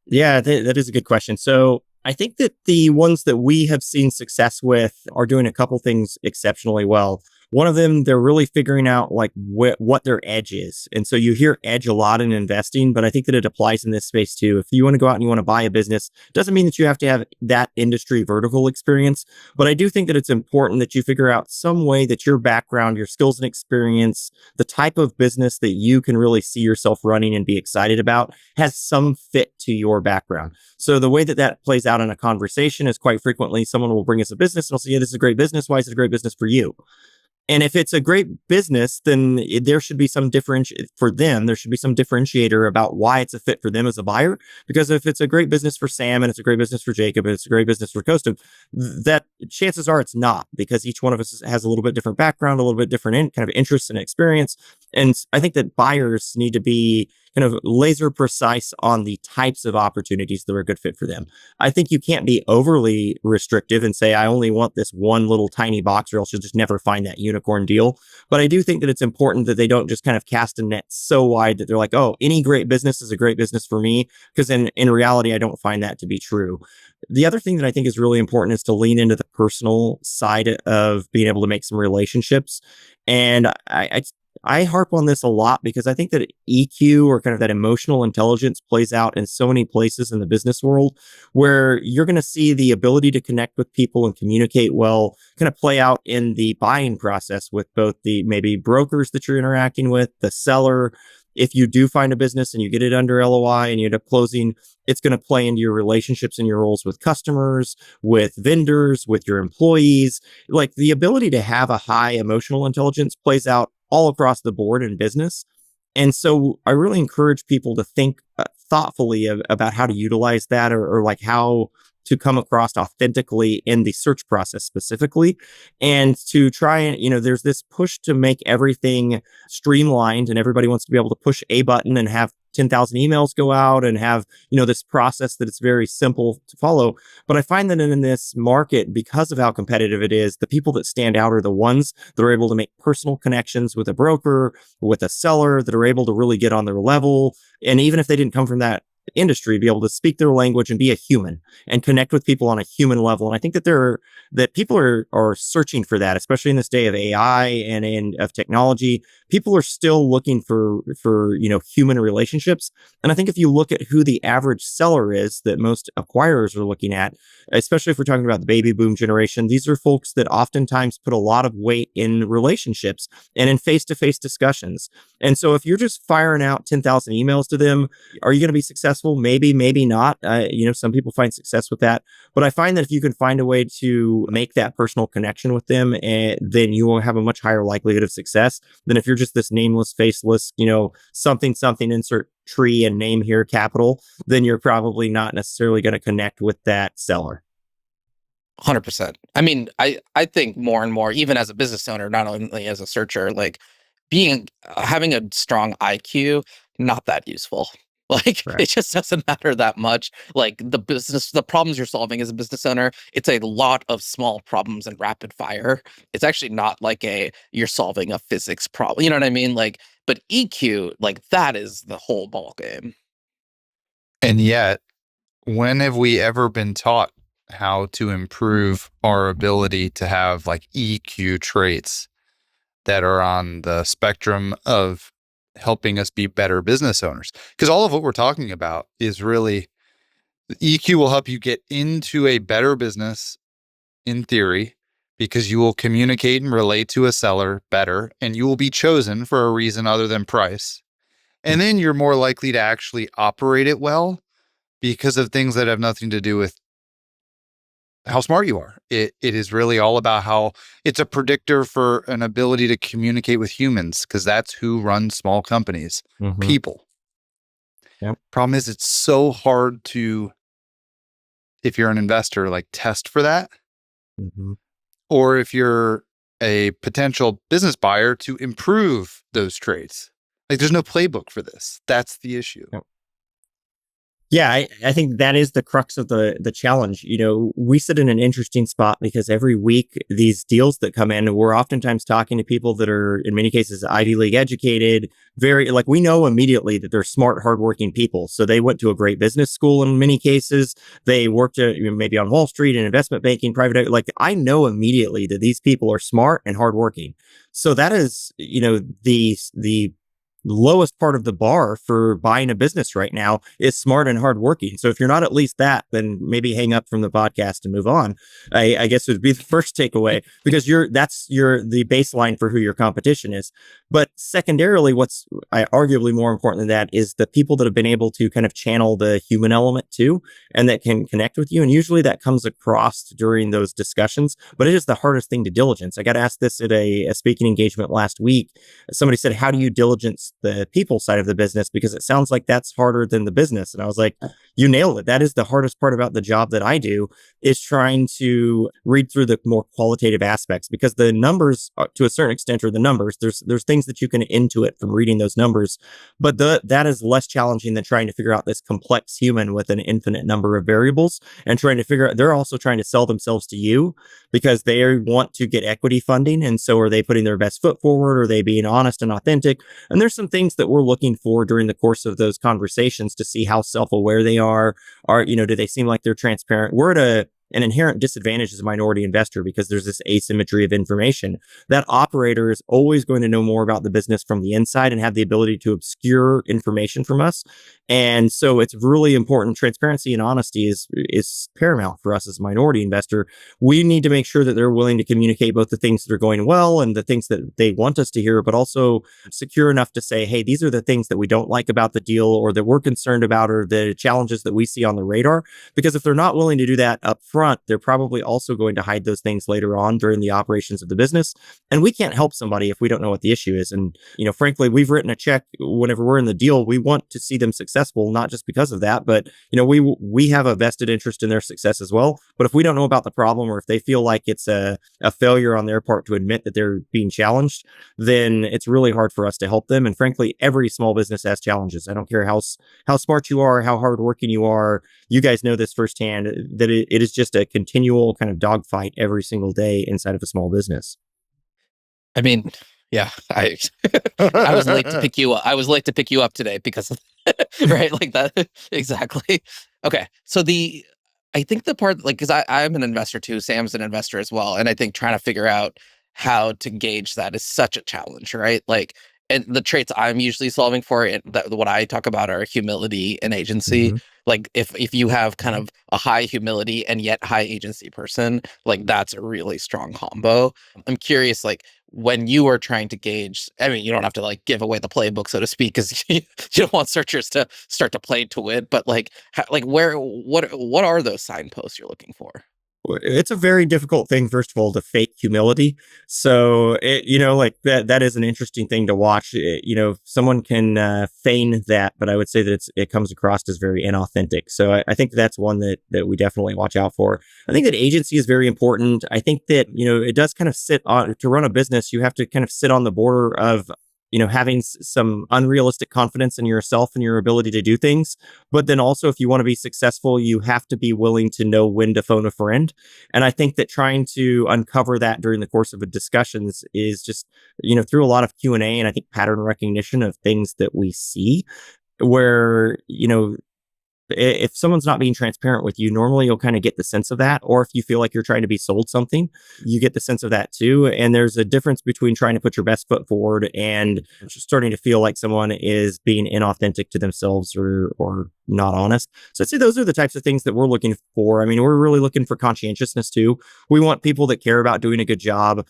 Yeah, that is a good question. So I think that the ones that we have seen success with are doing a couple things exceptionally well. One of them, they're really figuring out like what their edge is. And so you hear edge a lot in investing, but I think that it applies in this space too. If you want to go out and you want to buy a business, doesn't mean that you have to have that industry vertical experience. But I do think that it's important that you figure out some way that your background, your skills and experience, the type of business that you can really see yourself running and be excited about has some fit to your background. So the way that that plays out in a conversation is quite frequently someone will bring us a business and will say, yeah, this is a great business. Why is it a great business for you? And if it's a great business, then there should be some for them. There should be some differentiator about why it's a fit for them as a buyer. Because if it's a great business for Sam and it's a great business for Jacob and it's a great business for Kaustubh, that chances are it's not, because each one of us has a little bit different background, a little bit different kind of interests and experience. And I think that buyers need to be kind of laser precise on the types of opportunities that are a good fit for them. I think you can't be overly restrictive and say, I only want this one little tiny box, or else you'll just never find that unicorn deal. But I do think that it's important that they don't just kind of cast a net so wide that they're like, oh, any great business is a great business for me. Because in reality, I don't find that to be true. The other thing that I think is really important is to lean into the personal side of being able to make some relationships. And I harp on this a lot because I think that EQ, or kind of that emotional intelligence, plays out in so many places in the business world, where you're going to see the ability to connect with people and communicate well kind of play out in the buying process with both the maybe brokers that you're interacting with, the seller. If you do find a business and you get it under LOI and you end up closing, it's going to play into your relationships and your roles with customers, with vendors, with your employees. Like, the ability to have a high emotional intelligence plays out all across the board in business. And so I really encourage people to think thoughtfully about how to utilize that, or like how to come across authentically in the search process specifically, and to try and, there's this push to make everything streamlined, and everybody wants to be able to push a button and have 10,000 emails go out and have, this process that it's very simple to follow. But I find that in this market, because of how competitive it is, the people that stand out are the ones that are able to make personal connections with a broker, with a seller, that are able to really get on their level. And even if they didn't come from that industry, be able to speak their language and be a human and connect with people on a human level. And I think that people are searching for that, especially in this day of AI and of technology. People are still looking for human relationships. And I think if you look at who the average seller is that most acquirers are looking at, especially if we're talking about the baby boom generation, these are folks that oftentimes put a lot of weight in relationships and in face-to-face discussions. And so if you're just firing out 10,000 emails to them, are you going to be successful? Maybe, maybe not. Some people find success with that. But I find that if you can find a way to make that personal connection with them, then you will have a much higher likelihood of success than if you're just this nameless, faceless, something, insert tree and name here, capital. Then you're probably not necessarily going to connect with that seller. 100%. I mean, I think more and more, even as a business owner, not only as a searcher, like having a strong IQ, not that useful. Like, Right. it just doesn't matter that much. Like, the problems you're solving as a business owner, it's a lot of small problems and rapid fire. It's actually not like you're solving a physics problem. You know what I mean? Like, but EQ, like, that is the whole ball game. And yet, when have we ever been taught how to improve our ability to have like EQ traits? that are on the spectrum of helping us be better business owners. Because all of what we're talking about is really EQ will help you get into a better business in theory, because you will communicate and relate to a seller better, and you will be chosen for a reason other than price. And then you're more likely to actually operate it well because of things that have nothing to do with how smart you are. It is really all about how it's a predictor for an ability to communicate with humans, because that's who runs small companies, people. Yep. Problem is, it's so hard to, if you're an investor, like test for that. Or if you're a potential business buyer, to improve those traits. Like, there's no playbook for this. That's the issue. Yep. Yeah, I think that is the crux of the challenge. We sit in an interesting spot because every week these deals that come in, we're oftentimes talking to people that are in many cases Ivy League educated, we know immediately that they're smart, hardworking people. So they went to a great business school in many cases. They worked maybe on Wall Street in investment banking, private. I know immediately that these people are smart and hardworking. So that is, the lowest part of the bar for buying a business right now is smart and hardworking. So if you're not at least that, then maybe hang up from the podcast and move on. I guess would be the first takeaway, because that's the baseline for who your competition is. But secondarily, what's arguably more important than that is the people that have been able to kind of channel the human element too, and that can connect with you. And usually that comes across during those discussions, but it is the hardest thing to diligence. I got asked this at a speaking engagement last week. Somebody said, how do you diligence the people side of the business? Because it sounds like that's harder than the business. And I was like, you nailed it. That is the hardest part about the job that I do, is trying to read through the more qualitative aspects, because the numbers to a certain extent are the numbers. There's things that you can intuit from reading those numbers, but that is less challenging than trying to figure out this complex human with an infinite number of variables and trying to figure out, they're also trying to sell themselves to you because they want to get equity funding. And so are they putting their best foot forward? Are they being honest and authentic? And there's some things that we're looking for during the course of those conversations to see how self-aware they are. Do they seem like they're transparent? We're at an inherent disadvantage as a minority investor because there's this asymmetry of information. That operator is always going to know more about the business from the inside and have the ability to obscure information from us. And so it's really important. Transparency and honesty is paramount for us as a minority investor. We need to make sure that they're willing to communicate both the things that are going well and the things that they want us to hear, but also secure enough to say, hey, these are the things that we don't like about the deal, or that we're concerned about, or the challenges that we see on the radar. Because if they're not willing to do that up front, they're probably also going to hide those things later on during the operations of the business. And we can't help somebody if we don't know what the issue is. And, frankly, we've written a check whenever we're in the deal. We want to see them successful, not just because of that, but, we have a vested interest in their success as well. But if we don't know about the problem, or if they feel like it's a failure on their part to admit that they're being challenged, then it's really hard for us to help them. And frankly, every small business has challenges. I don't care how smart you are, how hardworking you are. You guys know this firsthand, that it is just a continual kind of dogfight every single day inside of a small business. I mean, yeah, I was late to pick you up. I was late to pick you up today because of right, like that. Exactly. Okay. So I think the part, because I'm an investor too, Sam's an investor as well. And I think trying to figure out how to gauge that is such a challenge, right? And the traits I'm usually solving for, what I talk about are humility and agency. Like if you have kind of a high humility and yet high agency person, that's a really strong combo. I'm curious, when you are trying to gauge, I mean, you don't have to give away the playbook, so to speak, because you don't want searchers to start to play to it. But what are those signposts you're looking for? It's a very difficult thing, first of all, to fake humility. So, that is an interesting thing to watch. Someone can feign that, but I would say that it comes across as very inauthentic. So I think that's one that we definitely watch out for. I think that agency is very important. I think that, it does kind of sit on, to run a business, you have to kind of sit on the border of, having some unrealistic confidence in yourself and your ability to do things. But then also, if you want to be successful, you have to be willing to know when to phone a friend. And I think that trying to uncover that during the course of a discussions is just, through a lot of Q&A, and I think pattern recognition of things that we see where, If someone's not being transparent with you, normally you'll kind of get the sense of that. Or if you feel like you're trying to be sold something, you get the sense of that too. And there's a difference between trying to put your best foot forward and just starting to feel like someone is being inauthentic to themselves or not honest. So I'd say those are the types of things that we're looking for. I mean, we're really looking for conscientiousness too. We want people that care about doing a good job.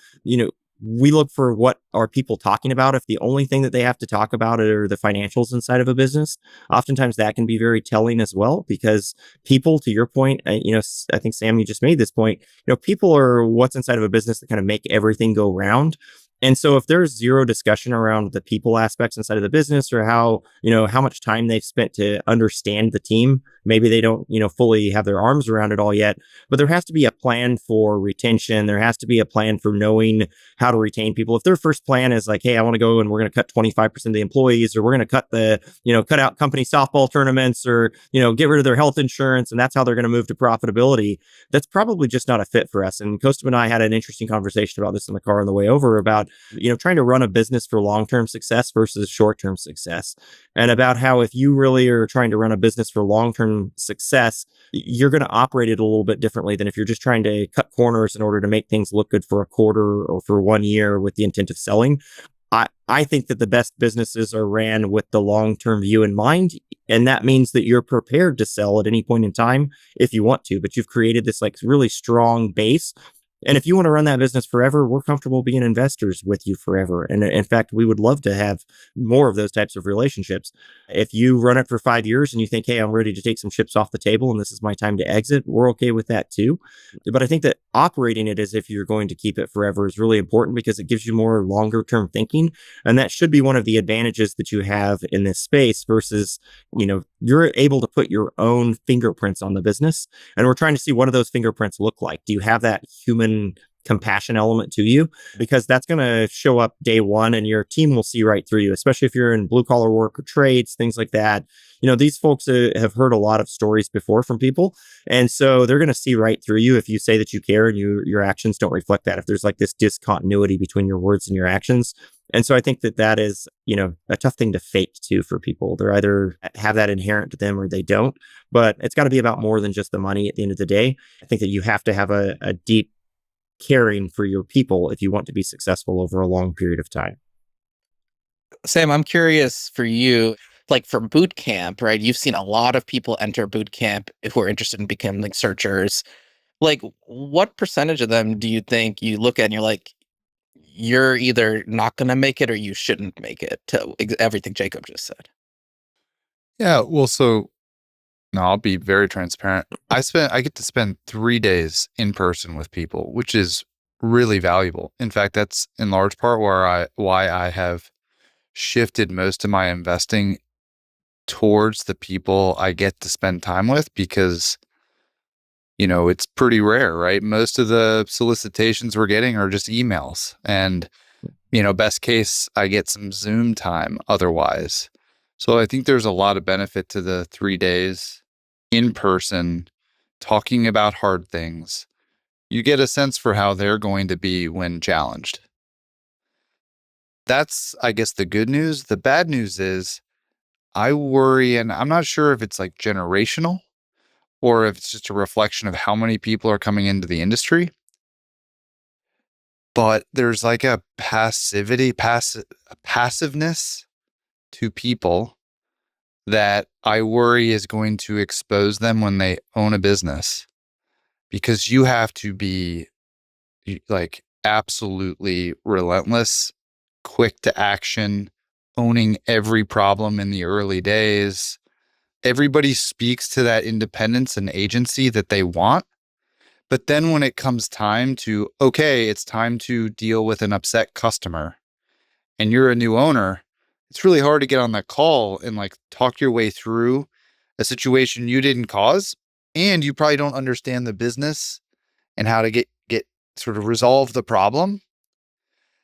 We look for what are people talking about. If the only thing that they have to talk about are the financials inside of a business, oftentimes that can be very telling as well, because people, to your point, I think Sam, you just made this point, people are what's inside of a business that kind of make everything go round. And so if there's zero discussion around the people aspects inside of the business, or how much time they've spent to understand the team, maybe they don't, fully have their arms around it all yet, but there has to be a plan for retention. There has to be a plan for knowing how to retain people. If their first plan is like, hey, I want to go and we're going to cut 25% of the employees, or we're going to cut out company softball tournaments, or, get rid of their health insurance, and that's how they're going to move to profitability, that's probably just not a fit for us. And Kaustubh and I had an interesting conversation about this in the car on the way over about, trying to run a business for long-term success versus short-term success. And about how if you really are trying to run a business for long-term success, you're going to operate it a little bit differently than if you're just trying to cut corners in order to make things look good for a quarter or for 1 year with the intent of selling. I think that the best businesses are ran with the long-term view in mind. And that means that you're prepared to sell at any point in time if you want to, but you've created this like really strong base. And if you want to run that business forever, we're comfortable being investors with you forever. And in fact, we would love to have more of those types of relationships. If you run it for 5 years and you think, hey, I'm ready to take some chips off the table and this is my time to exit, we're okay with that too. But I think that operating it as if you're going to keep it forever is really important, because it gives you more longer term thinking. And that should be one of the advantages that you have in this space versus, you're able to put your own fingerprints on the business. And we're trying to see what do those fingerprints look like. Do you have that human compassion element to you? Because that's going to show up day one and your team will see right through you, especially if you're in blue collar work or trades, things like that. These folks have heard a lot of stories before from people. And so they're going to see right through you if you say that you care and your actions don't reflect that, if there's like this discontinuity between your words and your actions. And so I think that is, a tough thing to fake too for people. They're either have that inherent to them or they don't, but it's got to be about more than just the money at the end of the day. I think that you have to have a deep caring for your people if you want to be successful over a long period of time. Sam, I'm curious for you, like for boot camp, right? You've seen a lot of people enter boot camp who are interested in becoming searchers. Like, what percentage of them do you think you look at and you're like, you're either not going to make it or you shouldn't make it, to everything Jacob just said? Yeah, well, so no, I'll be very transparent. I get to spend 3 days in person with people, which is really valuable. In fact, that's in large part why I have shifted most of my investing towards the people I get to spend time with, because it's pretty rare, right? Most of the solicitations we're getting are just emails, and best case I get some Zoom time otherwise. So I think there's a lot of benefit to the 3 days in person, talking about hard things. You get a sense for how they're going to be when challenged. That's, I guess, the good news. The bad news is I worry, and I'm not sure if it's like generational or if it's just a reflection of how many people are coming into the industry. But there's like a passiveness to people that I worry is going to expose them when they own a business, because you have to be like absolutely relentless, quick to action, owning every problem in the early days. Everybody speaks to that independence and agency that they want. But then when it comes time to, okay, it's time to deal with an upset customer and you're a new owner, it's really hard to get on that call and like talk your way through a situation you didn't cause. And you probably don't understand the business and how to get sort of resolve the problem.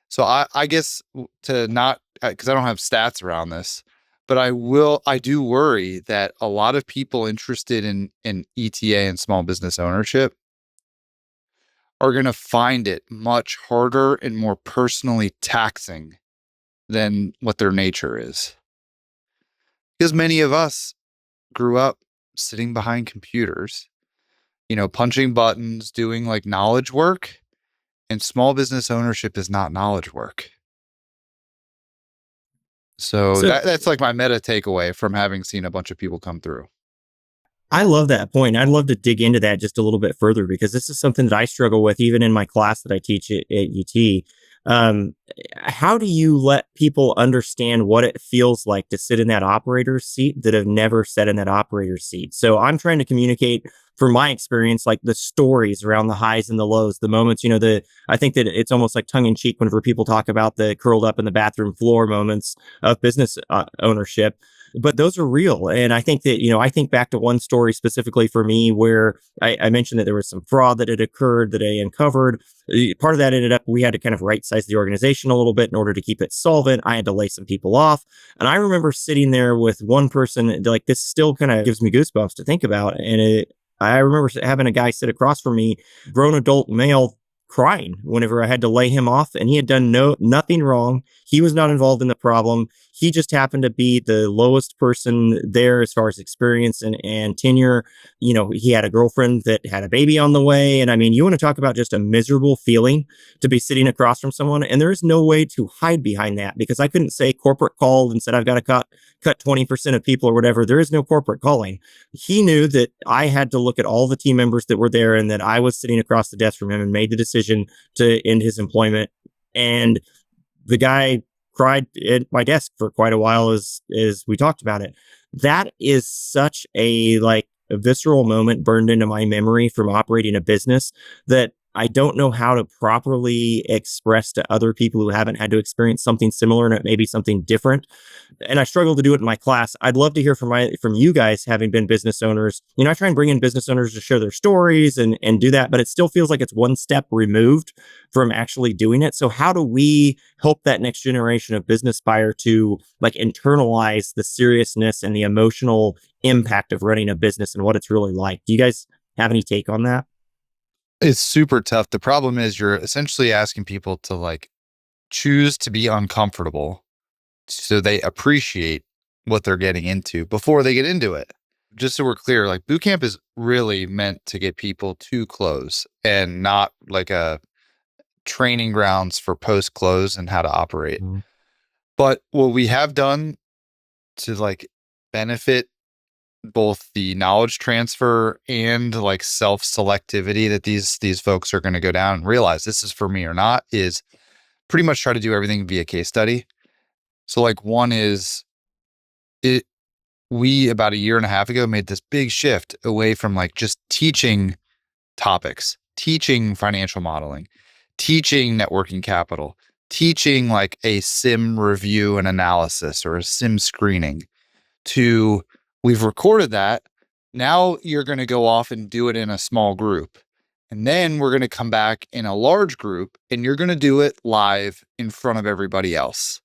So I guess to not, because I don't have stats around this, but I do worry that a lot of people interested in ETA and small business ownership are going to find it much harder and more personally taxing than what their nature is. Because many of us grew up sitting behind computers, punching buttons, doing like knowledge work. And small business ownership is not knowledge work. So that's like my meta takeaway from having seen a bunch of people come through. I love that point. I'd love to dig into that just a little bit further because this is something that I struggle with even in my class that I teach at UT. How do you let people understand what it feels like to sit in that operator's seat that have never sat in that operator's seat? So I'm trying to communicate from my experience, like the stories around the highs and the lows, the moments, I think that it's almost like tongue in cheek whenever people talk about the curled up in the bathroom floor moments of business ownership. But those are real. And I think that, I think back to one story specifically for me where I mentioned that there was some fraud that had occurred that I uncovered. Part of that ended up, we had to kind of right size the organization a little bit in order to keep it solvent. I had to lay some people off. And I remember sitting there with one person, like this still kind of gives me goosebumps to think about. And I remember having a guy sit across from me, grown adult male, crying whenever I had to lay him off, and he had done nothing wrong. He was not involved in the problem. He just happened to be the lowest person there as far as experience and tenure. He had a girlfriend that had a baby on the way. And I mean, you want to talk about just a miserable feeling to be sitting across from someone. And there is no way to hide behind that because I couldn't say corporate called and said, I've got to cut 20% of people or whatever. There is no corporate calling. He knew that I had to look at all the team members that were there and that I was sitting across the desk from him and made the decision to end his employment. And the guy cried at my desk for quite a while as we talked about it. That is such a visceral moment burned into my memory from operating a business that I don't know how to properly express to other people who haven't had to experience something similar and it may be something different. And I struggle to do it in my class. I'd love to hear from you guys having been business owners. I try and bring in business owners to share their stories and do that, but it still feels like it's one step removed from actually doing it. So how do we help that next generation of business buyer to internalize the seriousness and the emotional impact of running a business and what it's really like? Do you guys have any take on that? It's super tough. The problem is you're essentially asking people to choose to be uncomfortable so they appreciate what they're getting into before they get into it. Just so we're clear, boot camp is really meant to get people to close and not like a training grounds for post close and how to operate. Mm-hmm. But what we have done to benefit both the knowledge transfer and self-selectivity that these folks are going to go down and realize this is for me or not is pretty much try to do everything via case study. So one is we about a year and a half ago made this big shift away from just teaching topics, teaching financial modeling, teaching networking capital, teaching a SIM review and analysis or a SIM screening to we've recorded that. Now you're going to go off and do it in a small group. And then we're going to come back in a large group and you're going to do it live in front of everybody else.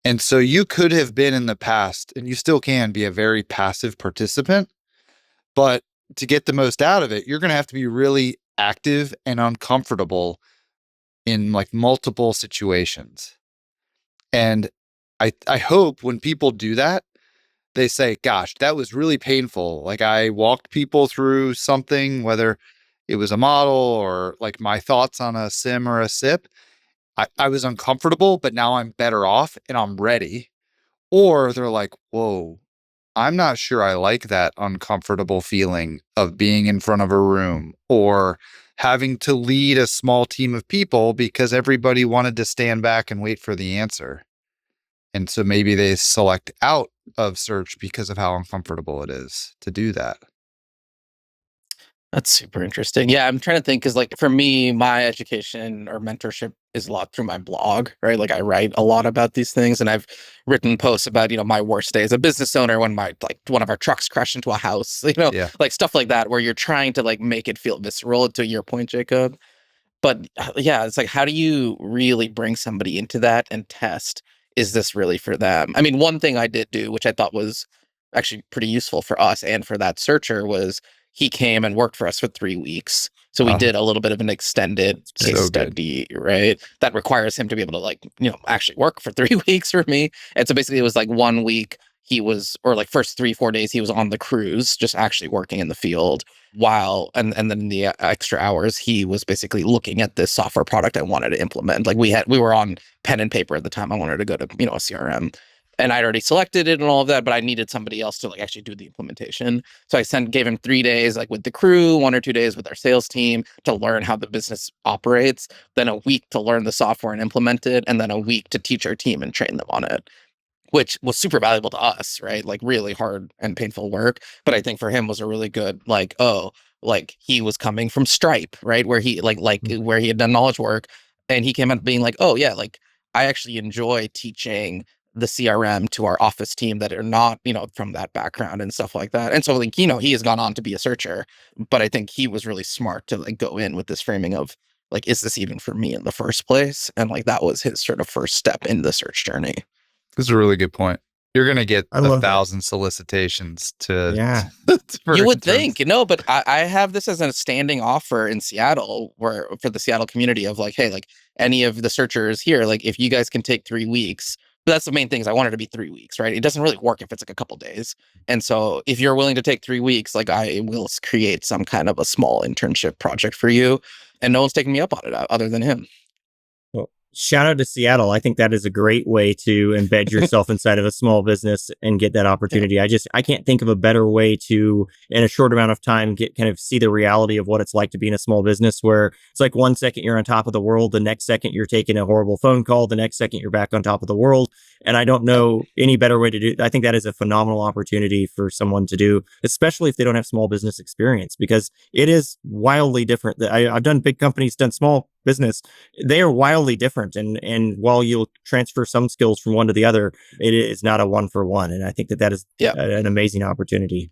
And so you could have been in the past, and you still can be a very passive participant, but to get the most out of it, you're going to have to be really active and uncomfortable in multiple situations. And I hope when people do that, they say, gosh, that was really painful. I walked people through something, whether it was a model or my thoughts on a SIM or a SIP. I was uncomfortable, but now I'm better off and I'm ready. Or they're like, whoa, I'm not sure I like that uncomfortable feeling of being in front of a room or having to lead a small team of people because everybody wanted to stand back and wait for the answer. And so maybe they select out of search because of how uncomfortable it is to do that. That's super interesting. Yeah, I'm trying to think because for me, my education or mentorship is a lot through my blog, right? I write a lot about these things and I've written posts about, my worst day as a business owner when my one of our trucks crashed into a house, stuff like that, where you're trying to make it feel visceral, to your point, Jacob. But yeah, it's how do you really bring somebody into that and test, is this really for them? I mean, one thing I did do, which I thought was actually pretty useful for us and for that searcher, was he came and worked for us for 3 weeks. So we did a little bit of an extended case study, right? That requires him to be able to actually work for 3 weeks for me. And so basically it was 1 week he was, or like first 3-4 days, he was on the cruise, just actually working in the field while, and then in the extra hours, he was basically looking at this software product I wanted to implement. Like we were on pen and paper at the time. I wanted to go to, a CRM, and I'd already selected it and all of that, but I needed somebody else to like actually do the implementation. So I gave him 3 days, like with the crew, 1 or 2 days with our sales team to learn how the business operates, then a week to learn the software and implement it, and then a week to teach our team and train them on it, which was super valuable to us, right? Like really hard and painful work. But I think for him was a really good, like, oh, like he was coming from Stripe, right? Where he where he had done knowledge work. And he came out being like, oh yeah, like I actually enjoy teaching the CRM to our office team that are not, from that background and stuff like that. And so like, he has gone on to be a searcher, but I think he was really smart to like go in with this framing of like, is this even for me in the first place? And like, that was his sort of first step in the search journey. This is a really good point. You're going to get I love 1,000 solicitations to. Yeah. You would think, but I have this as a standing offer in Seattle for the Seattle community of like, hey, like any of the searchers here, like if you guys can take 3 weeks, but that's the main thing is I want it to be 3 weeks, right? It doesn't really work if it's like a couple days. And so if you're willing to take 3 weeks, like I will create some kind of a small internship project for you. And no one's taking me up on it other than him. Shout out to Seattle. I think that is a great way to embed yourself inside of a small business and get that opportunity. I can't think of a better way to, in a short amount of time, see the reality of what it's like to be in a small business where it's like 1 second you're on top of the world, the next second you're taking a horrible phone call, the next second you're back on top of the world. And I don't know any better way to do. I think that is a phenomenal opportunity for someone to do, especially if they don't have small business experience, because it is wildly different. I've done big companies, done small business. They are wildly different. And while you'll transfer some skills from one to the other, it is not a 1-for-1. And I think that is an amazing opportunity.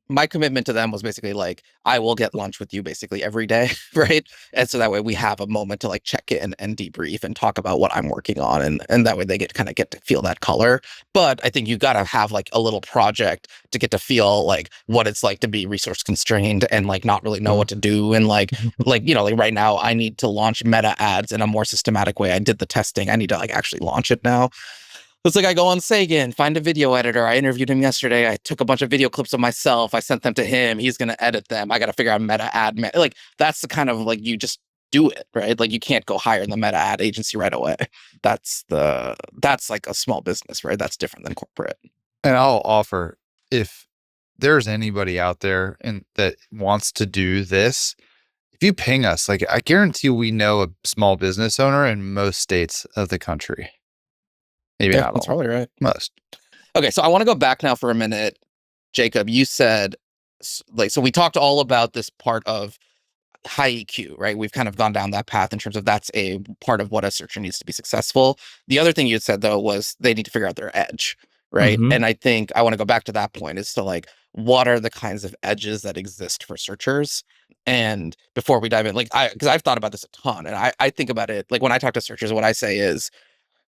My commitment to them was basically like, I will get lunch with you basically every day, right? And so that way we have a moment to like check in and debrief and talk about what I'm working on. And that way they get to feel that color. But I think you got to have like a little project to get to feel like what it's like to be resource constrained and like not really know what to do. And like right now I need to launch meta ads in a more systematic way. I did the testing. I need to like actually launch it now. It's like I go on Sagan, find a video editor. I interviewed him yesterday. I took a bunch of video clips of myself. I sent them to him. He's going to edit them. I got to figure out meta ad. Like that's the kind of like you just do it, right? Like you can't go hire the meta ad agency right away. That's like a small business, right? That's different than corporate. And I'll offer, if there's anybody out there that wants to do this, if you ping us, like I guarantee we know a small business owner in most states of the country. Maybe not all. That's probably right. Most. Okay, so I want to go back now for a minute. Jacob, you said, like, so we talked all about this part of high EQ, right? We've kind of gone down that path in terms of that's a part of what a searcher needs to be successful. The other thing you said, though, was they need to figure out their edge, right? Mm-hmm. And I think I want to go back to that point is to like, what are the kinds of edges that exist for searchers? And before we dive in, like, because I've thought about this a ton, and I think about it, like when I talk to searchers, what I say is,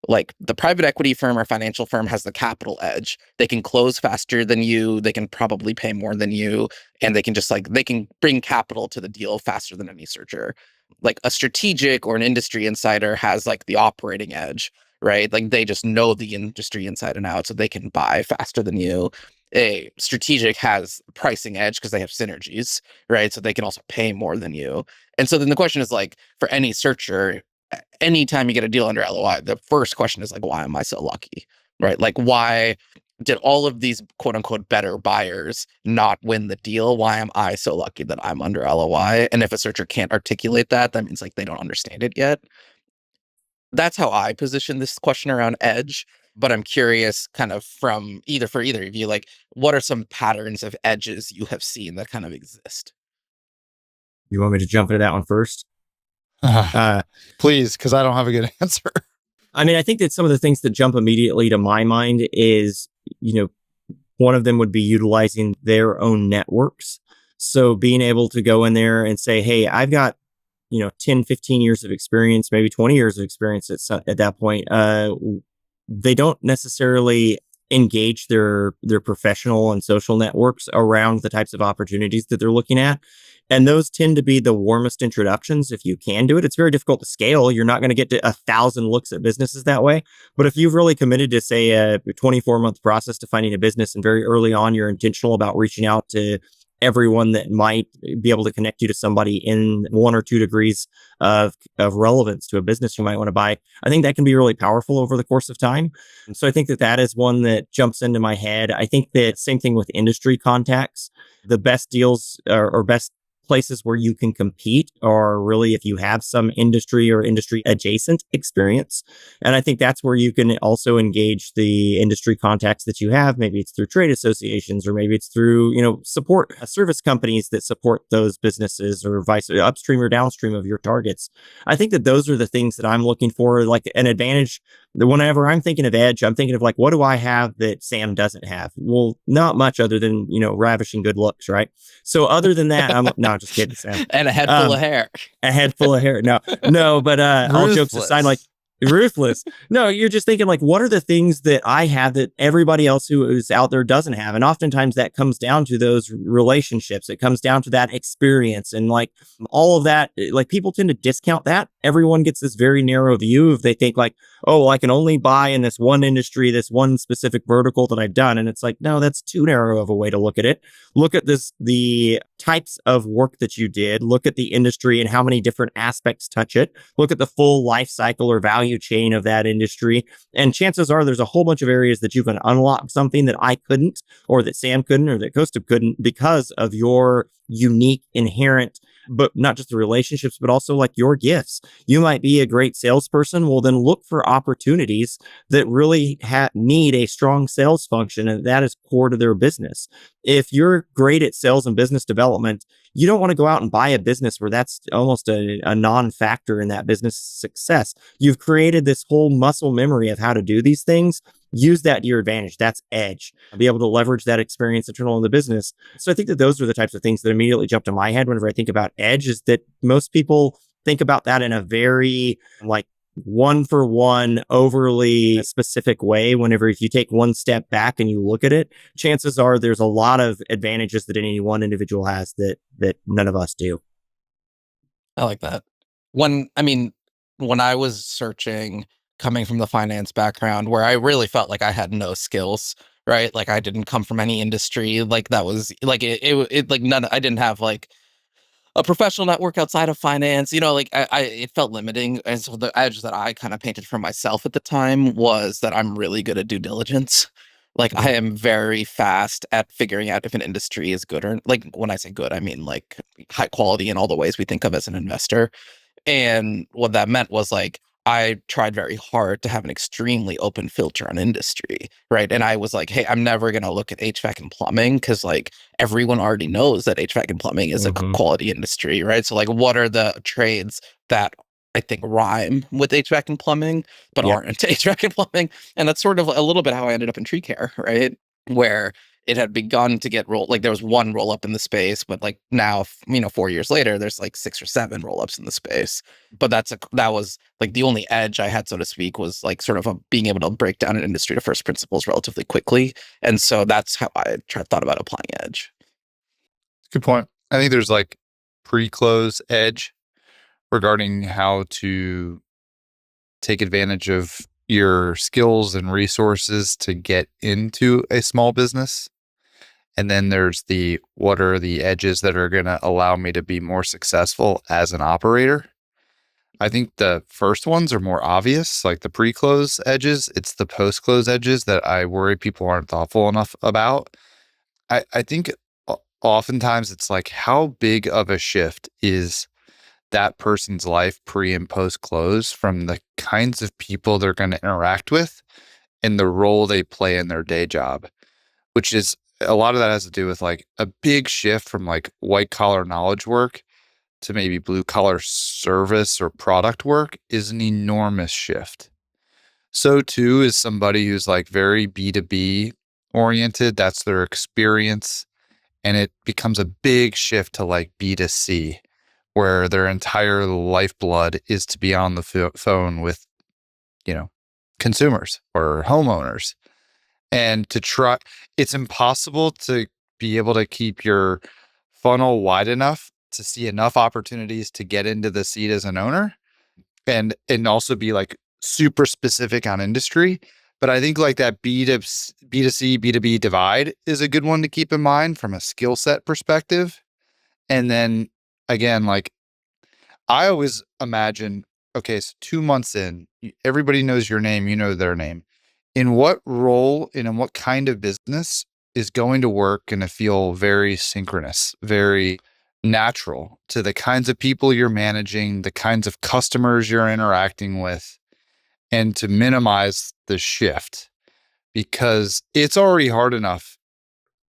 like the private equity firm or financial firm has the capital edge. They can close faster than you. They can probably pay more than you. And they can they can bring capital to the deal faster than any searcher. Like a strategic or an industry insider has like the operating edge, right? Like they just know the industry inside and out, so they can buy faster than you. A strategic has pricing edge because they have synergies, right? So they can also pay more than you. And so then the question is like, for any searcher, anytime you get a deal under LOI, the first question is like, why am I so lucky? Right? Like, why did all of these quote unquote better buyers not win the deal? Why am I so lucky that I'm under LOI? And if a searcher can't articulate that, that means like they don't understand it yet. That's how I position this question around edge. But I'm curious kind of from for either of you, like, what are some patterns of edges you have seen that kind of exist? You want me to jump into that one first? Please, because I don't have a good answer. I mean, I think that some of the things that jump immediately to my mind is, one of them would be utilizing their own networks. So being able to go in there and say, hey, I've got, 10, 15 years of experience, maybe 20 years of experience at that point. They don't necessarily engage their professional and social networks around the types of opportunities that they're looking at. And those tend to be the warmest introductions if you can do it. It's very difficult to scale. You're not going to get to 1,000 looks at businesses that way. But if you've really committed to, say, a 24-month process to finding a business, and very early on, you're intentional about reaching out to everyone that might be able to connect you to somebody in 1 or 2 degrees of relevance to a business you might want to buy, I think that can be really powerful over the course of time. So I think that that is one that jumps into my head. I think that same thing with industry contacts. The best deals or best places where you can compete are really if you have some industry or industry adjacent experience. And I think that's where you can also engage the industry contacts that you have. Maybe it's through trade associations, or maybe it's through, support service companies that support those businesses, or vice upstream or downstream of your targets. I think that those are the things that I'm looking for, like an advantage. Whenever I'm thinking of edge, I'm thinking of like, what do I have that Sam doesn't have? Well, not much other than, ravishing good looks, right? So other than that, I'm no, just kidding, Sam. And a head full of hair. A head full of hair. No, but all jokes aside, like ruthless. No, you're just thinking like, what are the things that I have that everybody else who is out there doesn't have? And oftentimes that comes down to those relationships. It comes down to that experience, and like all of that. Like people tend to discount that. Everyone gets this very narrow view if they think like, oh, well, I can only buy in this one industry, this one specific vertical that I've done. And it's like, no, that's too narrow of a way to look at it. Look at the types of work that you did. Look at the industry and how many different aspects touch it. Look at the full life cycle or value chain of that industry. And chances are there's a whole bunch of areas that you can unlock something that I couldn't, or that Sam couldn't, or that Kaustubh couldn't, because of your unique, inherent, but not just the relationships, but also like your gifts. You might be a great salesperson. Well, then look for opportunities that really need a strong sales function, and that is core to their business. If you're great at sales and business development, you don't want to go out and buy a business where that's almost a non-factor in that business success. You've created this whole muscle memory of how to do these things. Use that to your advantage. That's edge. Be able to leverage that experience internal in the business. So I think that those are the types of things that immediately jump to my head whenever I think about edge, is that most people think about that in a very like one for one, overly specific way. Whenever if you take one step back and you look at it, chances are there's a lot of advantages that any one individual has that none of us do. I like that. When I was searching, coming from the finance background, where I really felt like I had no skills, right? Like I didn't come from any industry. Like that was like it like none. I didn't have like a professional network outside of finance. Like it felt limiting. And so the edge that I kind of painted for myself at the time was that I'm really good at due diligence. Like I am very fast at figuring out if an industry is good, or like when I say good, I mean like high quality in all the ways we think of as an investor. And what that meant was like, I tried very hard to have an extremely open filter on industry, right? And I was like, hey, I'm never going to look at HVAC and plumbing because like everyone already knows that HVAC and plumbing is a quality industry, right? So like what are the trades that I think rhyme with HVAC and plumbing, but aren't HVAC and plumbing? And that's sort of a little bit how I ended up in tree care, right? Where it had begun to get rolled. Like there was one roll up in the space, but like now, 4 years later, there's like 6 or 7 roll ups in the space. But that was like the only edge I had, so to speak, was like sort of being able to break down an industry to first principles relatively quickly. And so that's how I thought about applying edge. Good point. I think there's like pre-close edge regarding how to take advantage of your skills and resources to get into a small business. And then there's what are the edges that are going to allow me to be more successful as an operator? I think the first ones are more obvious, like the pre-close edges. It's the post-close edges that I worry people aren't thoughtful enough about. I think oftentimes it's like, how big of a shift is that person's life pre and post close from the kinds of people they're going to interact with and the role they play in their day job, which is a lot of that has to do with like a big shift from like white collar knowledge work to maybe blue collar service or product work is an enormous shift. So too is somebody who's like very B2B oriented. That's their experience. And it becomes a big shift to like B2C, where their entire lifeblood is to be on the phone with, consumers or homeowners. And it's impossible to be able to keep your funnel wide enough to see enough opportunities to get into the seat as an owner, and also be like super specific on industry. But I think like that B2C, B2B divide is a good one to keep in mind from a skill set perspective. And then again, like I always imagine, okay, so 2 months in, everybody knows your name, you know their name. In what role and in what kind of business is going to work and to feel very synchronous, very natural to the kinds of people you're managing, the kinds of customers you're interacting with, and to minimize the shift, because it's already hard enough,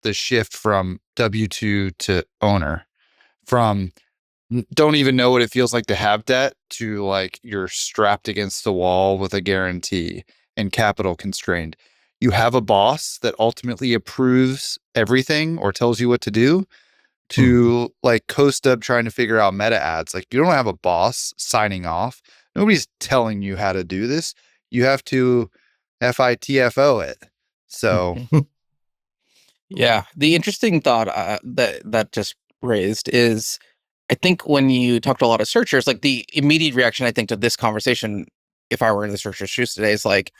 the shift from W-2 to owner, from don't even know what it feels like to have debt to like you're strapped against the wall with a guarantee and capital constrained. You have a boss that ultimately approves everything or tells you what to do, to like Kaustubh trying to figure out meta ads. Like you don't have a boss signing off. Nobody's telling you how to do this. You have to FITFO it. So yeah, the interesting thought that just raised is, I think when you talk to a lot of searchers, like the immediate reaction I think to this conversation, if I were in the searcher's shoes today, is like,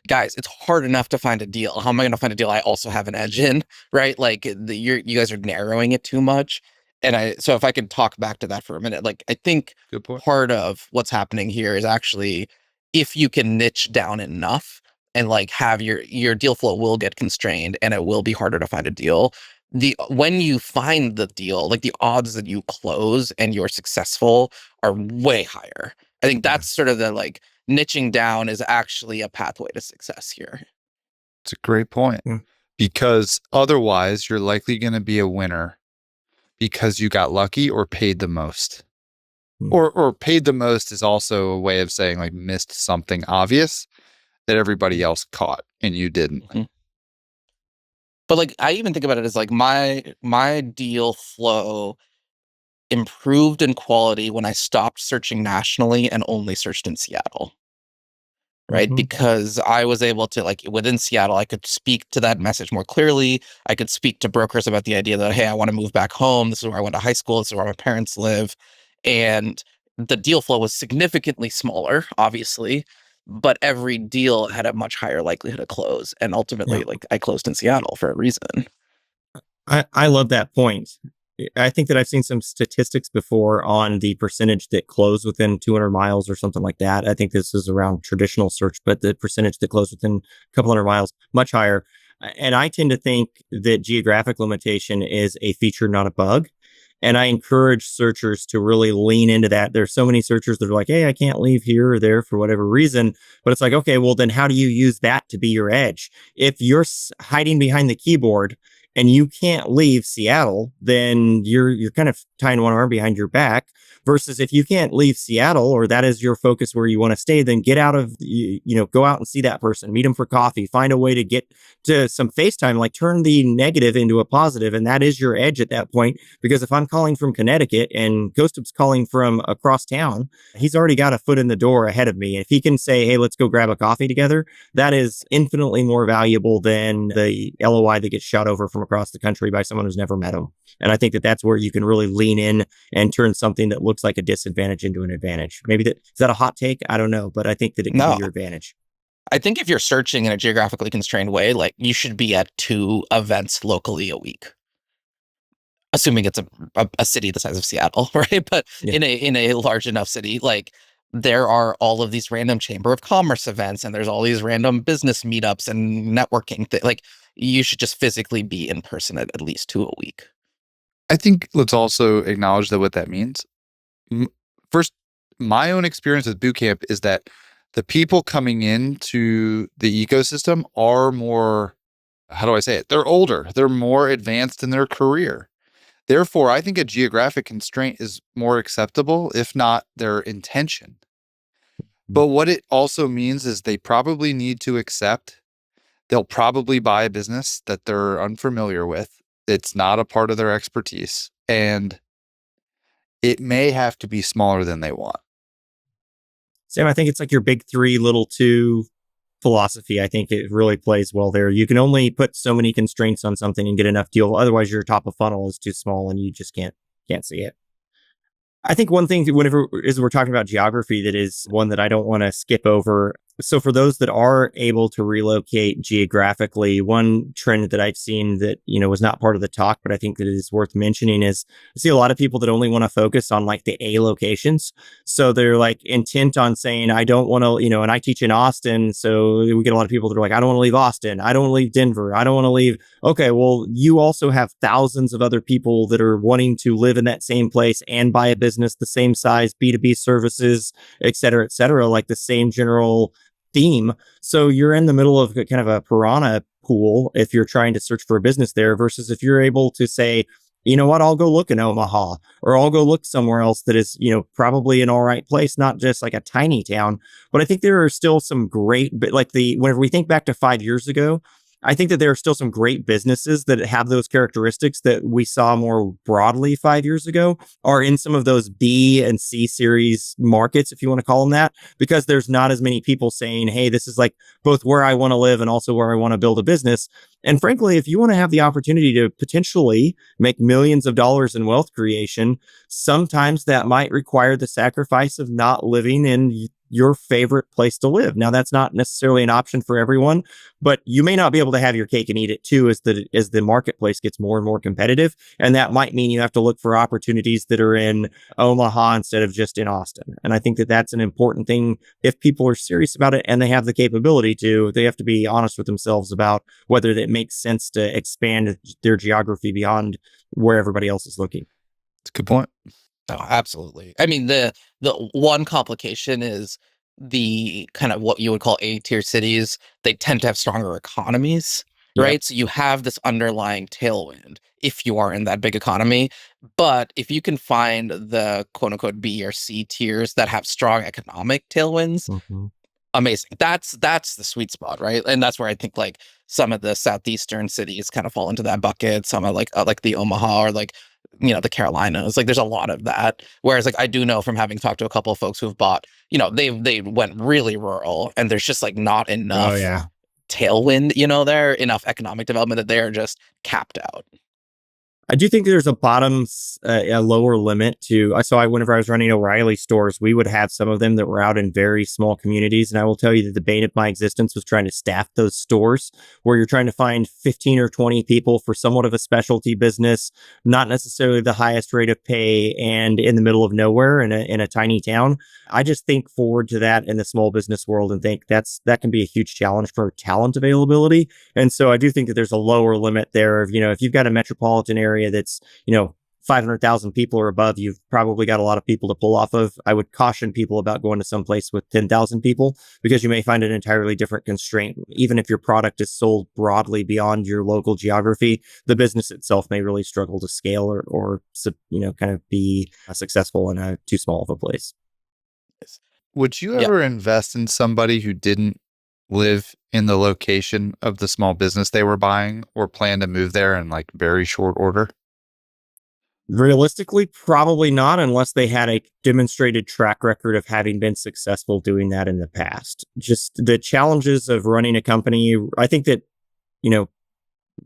guys, it's hard enough to find a deal. How am I going to find a deal I also have an edge in, right? Like you guys are narrowing it too much. And so if I could talk back to that for a minute, like I think good point. part of what's happening here is actually, if you can niche down enough and like have your deal flow will get constrained and it will be harder to find a deal. When you find the deal, like the odds that you close and you're successful are way higher. I think that's sort of the like niching down is actually a pathway to success here. It's a great point, because otherwise you're likely going to be a winner because you got lucky or paid the most. Or paid the most is also a way of saying like missed something obvious that everybody else caught and you didn't. But like I even think about it as like my deal flow improved in quality when I stopped searching nationally and only searched in Seattle. Right. Because I was able to, like, within Seattle, I could speak to that message more clearly. I could speak to brokers about the idea that, hey, I want to move back home. This is where I went to high school. This is where my parents live. And the deal flow was significantly smaller, obviously, but every deal had a much higher likelihood of close. And ultimately, like, I closed in Seattle for a reason. I love that point. I think that I've seen some statistics before on the percentage that close within 200 miles or something like that. I think this is around traditional search, but the percentage that close within a couple hundred miles, much higher. And I tend to think that geographic limitation is a feature, not a bug. And I encourage searchers to really lean into that. There's so many searchers that are like, hey, I can't leave here or there for whatever reason. But it's like, okay, well, then how do you use that to be your edge? If you're hiding behind the keyboard and you can't leave Seattle, then you're kind of tying one arm behind your back. Versus if you can't leave Seattle, or that is your focus where you want to stay, then get out of, go out and see that person, meet them for coffee, find a way to get to some FaceTime, like turn the negative into a positive. And that is your edge at that point. Because if I'm calling from Connecticut and Kaustubh's calling from across town, he's already got a foot in the door ahead of me. If he can say, hey, let's go grab a coffee together, that is infinitely more valuable than the LOI that gets shot over from across the country by someone who's never met him. And I think that that's where you can really lean in and turn something that looks like a disadvantage into an advantage. Maybe is that a hot take? I don't know, but I think that it can be your advantage. I think if you're searching in a geographically constrained way, like you should be at 2 events locally a week, assuming it's a city the size of Seattle, right? But in a large enough city, like there are all of these random Chamber of Commerce events, and there's all these random business meetups and networking. Like you should just physically be in person at least 2 a week. I think let's also acknowledge that what that means. First, my own experience with bootcamp is that the people coming into the ecosystem are more, how do I say it? They're older. They're more advanced in their career. Therefore, I think a geographic constraint is more acceptable, if not their intention. But what it also means is they probably need to accept they'll probably buy a business that they're unfamiliar with. It's not a part of their expertise, and it may have to be smaller than they want. Sam, I think it's like your big 3, little 2 philosophy. I think it really plays well there. You can only put so many constraints on something and get enough deal. Otherwise, your top of funnel is too small and you just can't see it. I think one thing whenever is we're talking about geography that is one that I don't want to skip over. So for those that are able to relocate geographically, one trend that I've seen that, was not part of the talk, but I think that it is worth mentioning is I see a lot of people that only want to focus on like the A locations. So they're like intent on saying, I don't want to, and I teach in Austin. So we get a lot of people that are like, I don't want to leave Austin. I don't want to leave Denver. I don't want to leave. Okay, well, you also have thousands of other people that are wanting to live in that same place and buy a business the same size, B2B services, et cetera, like the same general theme. So you're in the middle of kind of a piranha pool if you're trying to search for a business there versus if you're able to say, you know what, I'll go look in Omaha or I'll go look somewhere else that is, probably an all right place, not just like a tiny town. But I think there are still some great, like whenever we think back to 5 years ago, I think that there are still some great businesses that have those characteristics that we saw more broadly 5 years ago are in some of those B and C series markets, if you want to call them that, because there's not as many people saying, hey, this is like both where I want to live and also where I want to build a business. And frankly, if you want to have the opportunity to potentially make millions of dollars in wealth creation, sometimes that might require the sacrifice of not living in your favorite place to live. Now, that's not necessarily an option for everyone, but you may not be able to have your cake and eat it too as the marketplace gets more and more competitive. And that might mean you have to look for opportunities that are in Omaha instead of just in Austin. And I think that that's an important thing. If people are serious about it and they have the capability to, they have to be honest with themselves about whether it makes sense to expand their geography beyond where everybody else is looking. That's a good point. Oh, absolutely. I mean, the one complication is the kind of what you would call A-tier cities. They tend to have stronger economies, right? Yep. So you have this underlying tailwind if you are in that big economy. But if you can find the quote unquote B or C tiers that have strong economic tailwinds, Mm-hmm. amazing. That's the sweet spot, right? And that's where I think like some of the southeastern cities kind of fall into that bucket. Some of like the Omaha or like the Carolinas. Like there's a lot of that. Whereas like I do know from having talked to a couple of folks who've bought, they went really rural and there's just like not enough Oh, yeah. tailwind, there enough economic development that they are just capped out. I do think there's a lower limit to. Whenever I was running O'Reilly stores, we would have some of them that were out in very small communities. And I will tell you that the bane of my existence was trying to staff those stores where you're trying to find 15 or 20 people for somewhat of a specialty business, not necessarily the highest rate of pay and in the middle of nowhere in a tiny town. I just think forward to that in the small business world and think that can be a huge challenge for talent availability. And so I do think that there's a lower limit there of, if you've got a metropolitan area that's, 500,000 people or above, you've probably got a lot of people to pull off of. I would caution people about going to some place with 10,000 people because you may find an entirely different constraint. Even if your product is sold broadly beyond your local geography, the business itself may really struggle to scale or kind of be successful in a too small of a place. Would you ever invest in somebody who didn't live in the location of the small business they were buying or plan to move there in like very short order? Realistically, probably not unless they had a demonstrated track record of having been successful doing that in the past. Just the challenges of running a company. I think that,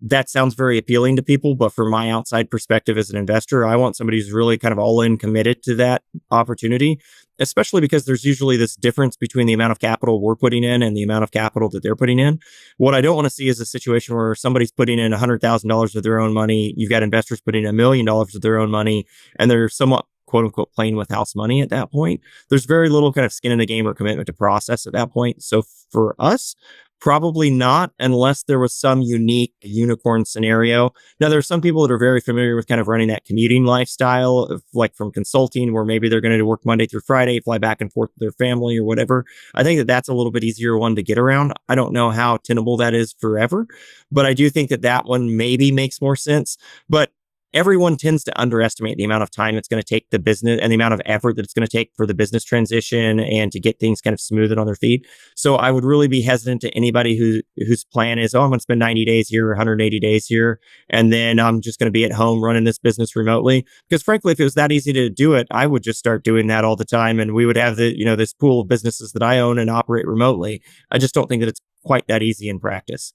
that sounds very appealing to people, but from my outside perspective as an investor, I want somebody who's really kind of all in committed to that opportunity, especially because there's usually this difference between the amount of capital we're putting in and the amount of capital that they're putting in. What I don't want to see is a situation where somebody's putting in $100,000 of their own money. You've got investors putting in $1 million of their own money, and they're somewhat quote unquote playing with house money at that point. There's very little kind of skin in the game or commitment to process at that point. So for us, probably not, unless there was some unique unicorn scenario. Now, there are some people that are very familiar with kind of running that commuting lifestyle, of, like from consulting, where maybe they're going to work Monday through Friday, fly back and forth with their family or whatever. I think that that's a little bit easier one to get around. I don't know how tenable that is forever, but I do think that that one maybe makes more sense. But everyone tends to underestimate the amount of time it's going to take the business and the amount of effort that it's going to take for the business transition and to get things kind of smoothed on their feet. So I would really be hesitant to anybody whose plan is, I'm going to spend 90 days here, 180 days here, and then I'm just going to be at home running this business remotely. Because frankly, if it was that easy to do it, I would just start doing that all the time. And we would have this pool of businesses that I own and operate remotely. I just don't think that it's quite that easy in practice.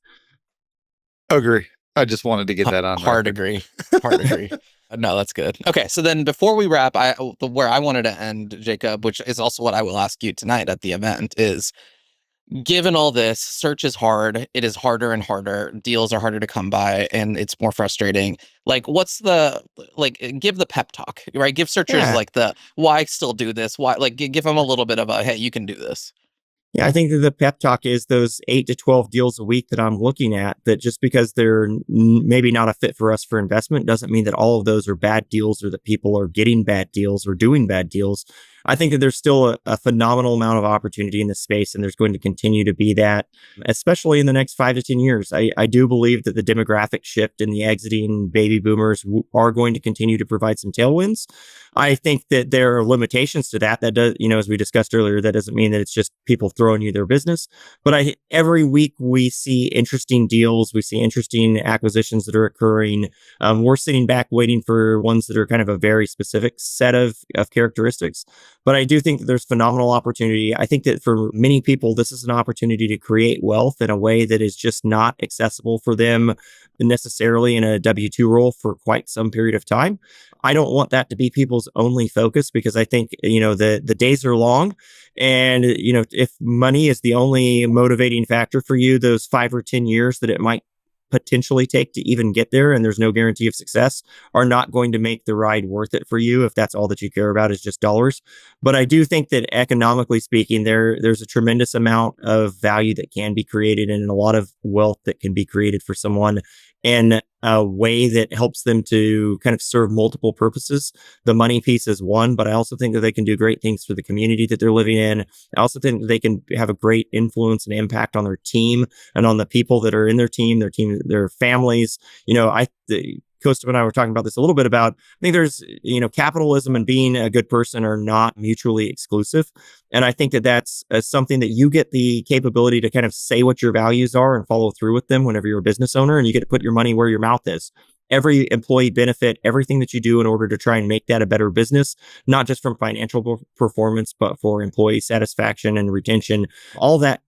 Agree. I just wanted to get that on Hard record. agree. Hard agree. No, that's good. Okay, so then before we wrap, where I wanted to end, Jacob, which is also what I will ask you tonight at the event, is given all this, search is hard. It is harder and harder. Deals are harder to come by, and it's more frustrating. Like, give the pep talk, right? Give searchers Yeah. like the why still do this? Why, like, give them a little bit of a hey, you can do this. Yeah, I think that the pep talk is those 8 to 12 deals a week that I'm looking at, that just because they're maybe not a fit for us for investment doesn't mean that all of those are bad deals or that people are getting bad deals or doing bad deals. I think that there's still a phenomenal amount of opportunity in this space, and there's going to continue to be that, especially in the next 5 to 10 years. I do believe that the demographic shift and the exiting baby boomers are going to continue to provide some tailwinds. I think that there are limitations to that. That does, as we discussed earlier, that doesn't mean that it's just people throwing you their business. But every week we see interesting deals. We see interesting acquisitions that are occurring. We're sitting back waiting for ones that are kind of a very specific set of characteristics. But I do think that there's phenomenal opportunity. I think that for many people, this is an opportunity to create wealth in a way that is just not accessible for them necessarily in a W-2 role for quite some period of time. I don't want that to be people's only focus, because I think, the days are long, and, if money is the only motivating factor for you, those 5 or 10 years that it might potentially take to even get there, and there's no guarantee of success, are not going to make the ride worth it for you if that's all that you care about is just dollars. But I do think that economically speaking, there's a tremendous amount of value that can be created, and a lot of wealth that can be created for someone in a way that helps them to kind of serve multiple purposes. The money piece is one, but I also think that they can do great things for the community that they're living in. I also think that they can have a great influence and impact on their team and on the people that are in their team, their families. Kaustubh and I were talking about this a little bit about, I think there's, capitalism and being a good person are not mutually exclusive. And I think that that's something that you get the capability to kind of say what your values are and follow through with them whenever you're a business owner, and you get to put your money where your mouth is. Every employee benefit, everything that you do in order to try and make that a better business, not just from financial performance, but for employee satisfaction and retention, all that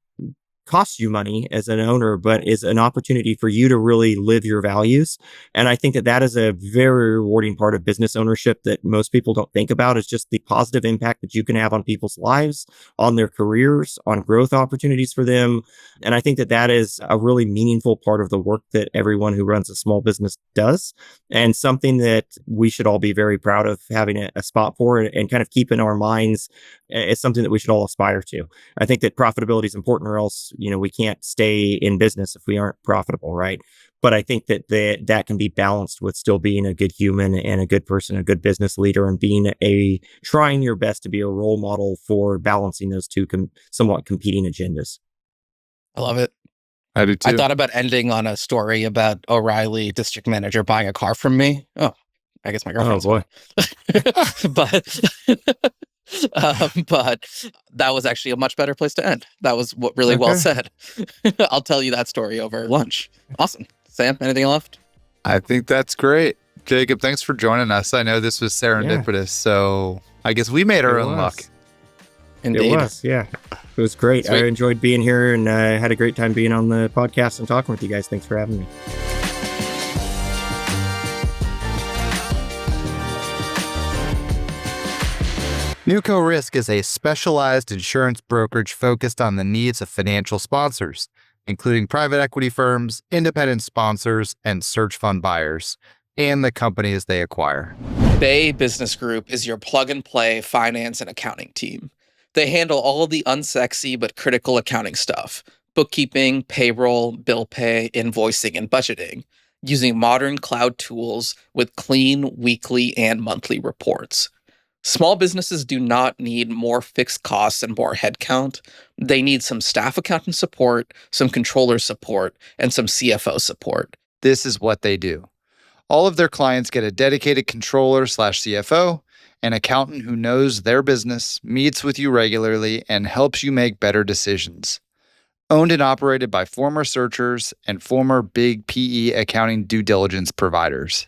costs you money as an owner, but is an opportunity for you to really live your values. And I think that that is a very rewarding part of business ownership that most people don't think about, is just the positive impact that you can have on people's lives, on their careers, on growth opportunities for them. And I think that that is a really meaningful part of the work that everyone who runs a small business does, and something that we should all be very proud of having a spot for, and kind of keep in our minds as something that we should all aspire to. I think that profitability is important, or else, we can't stay in business if we aren't profitable, right? But I think that that can be balanced with still being a good human and a good person, a good business leader, and trying your best to be a role model for balancing those two somewhat competing agendas. I love it. I do too. I thought about ending on a story about O'Reilly district manager buying a car from me. Oh, I guess my girlfriend's boy. But that was actually a much better place to end. That was really well said. I'll tell you that story over lunch. Awesome. Sam, anything left? I think that's great. Jacob, thanks for joining us. I know this was serendipitous, so I guess we made our own luck. Indeed. It was, yeah. It was great. Sweet. I enjoyed being here, and I had a great time being on the podcast and talking with you guys. Thanks for having me. Newco Risk is a specialized insurance brokerage focused on the needs of financial sponsors, including private equity firms, independent sponsors, and search fund buyers, and the companies they acquire. Bay Business Group is your plug-and-play finance and accounting team. They handle all of the unsexy but critical accounting stuff: bookkeeping, payroll, bill pay, invoicing, and budgeting, using modern cloud tools with clean weekly and monthly reports. Small businesses do not need more fixed costs and more headcount. They need some staff accountant support, some controller support, and some CFO support. This is what they do. All of their clients get a dedicated controller/CFO, an accountant who knows their business, meets with you regularly, and helps you make better decisions. Owned and operated by former searchers and former big PE accounting due diligence providers.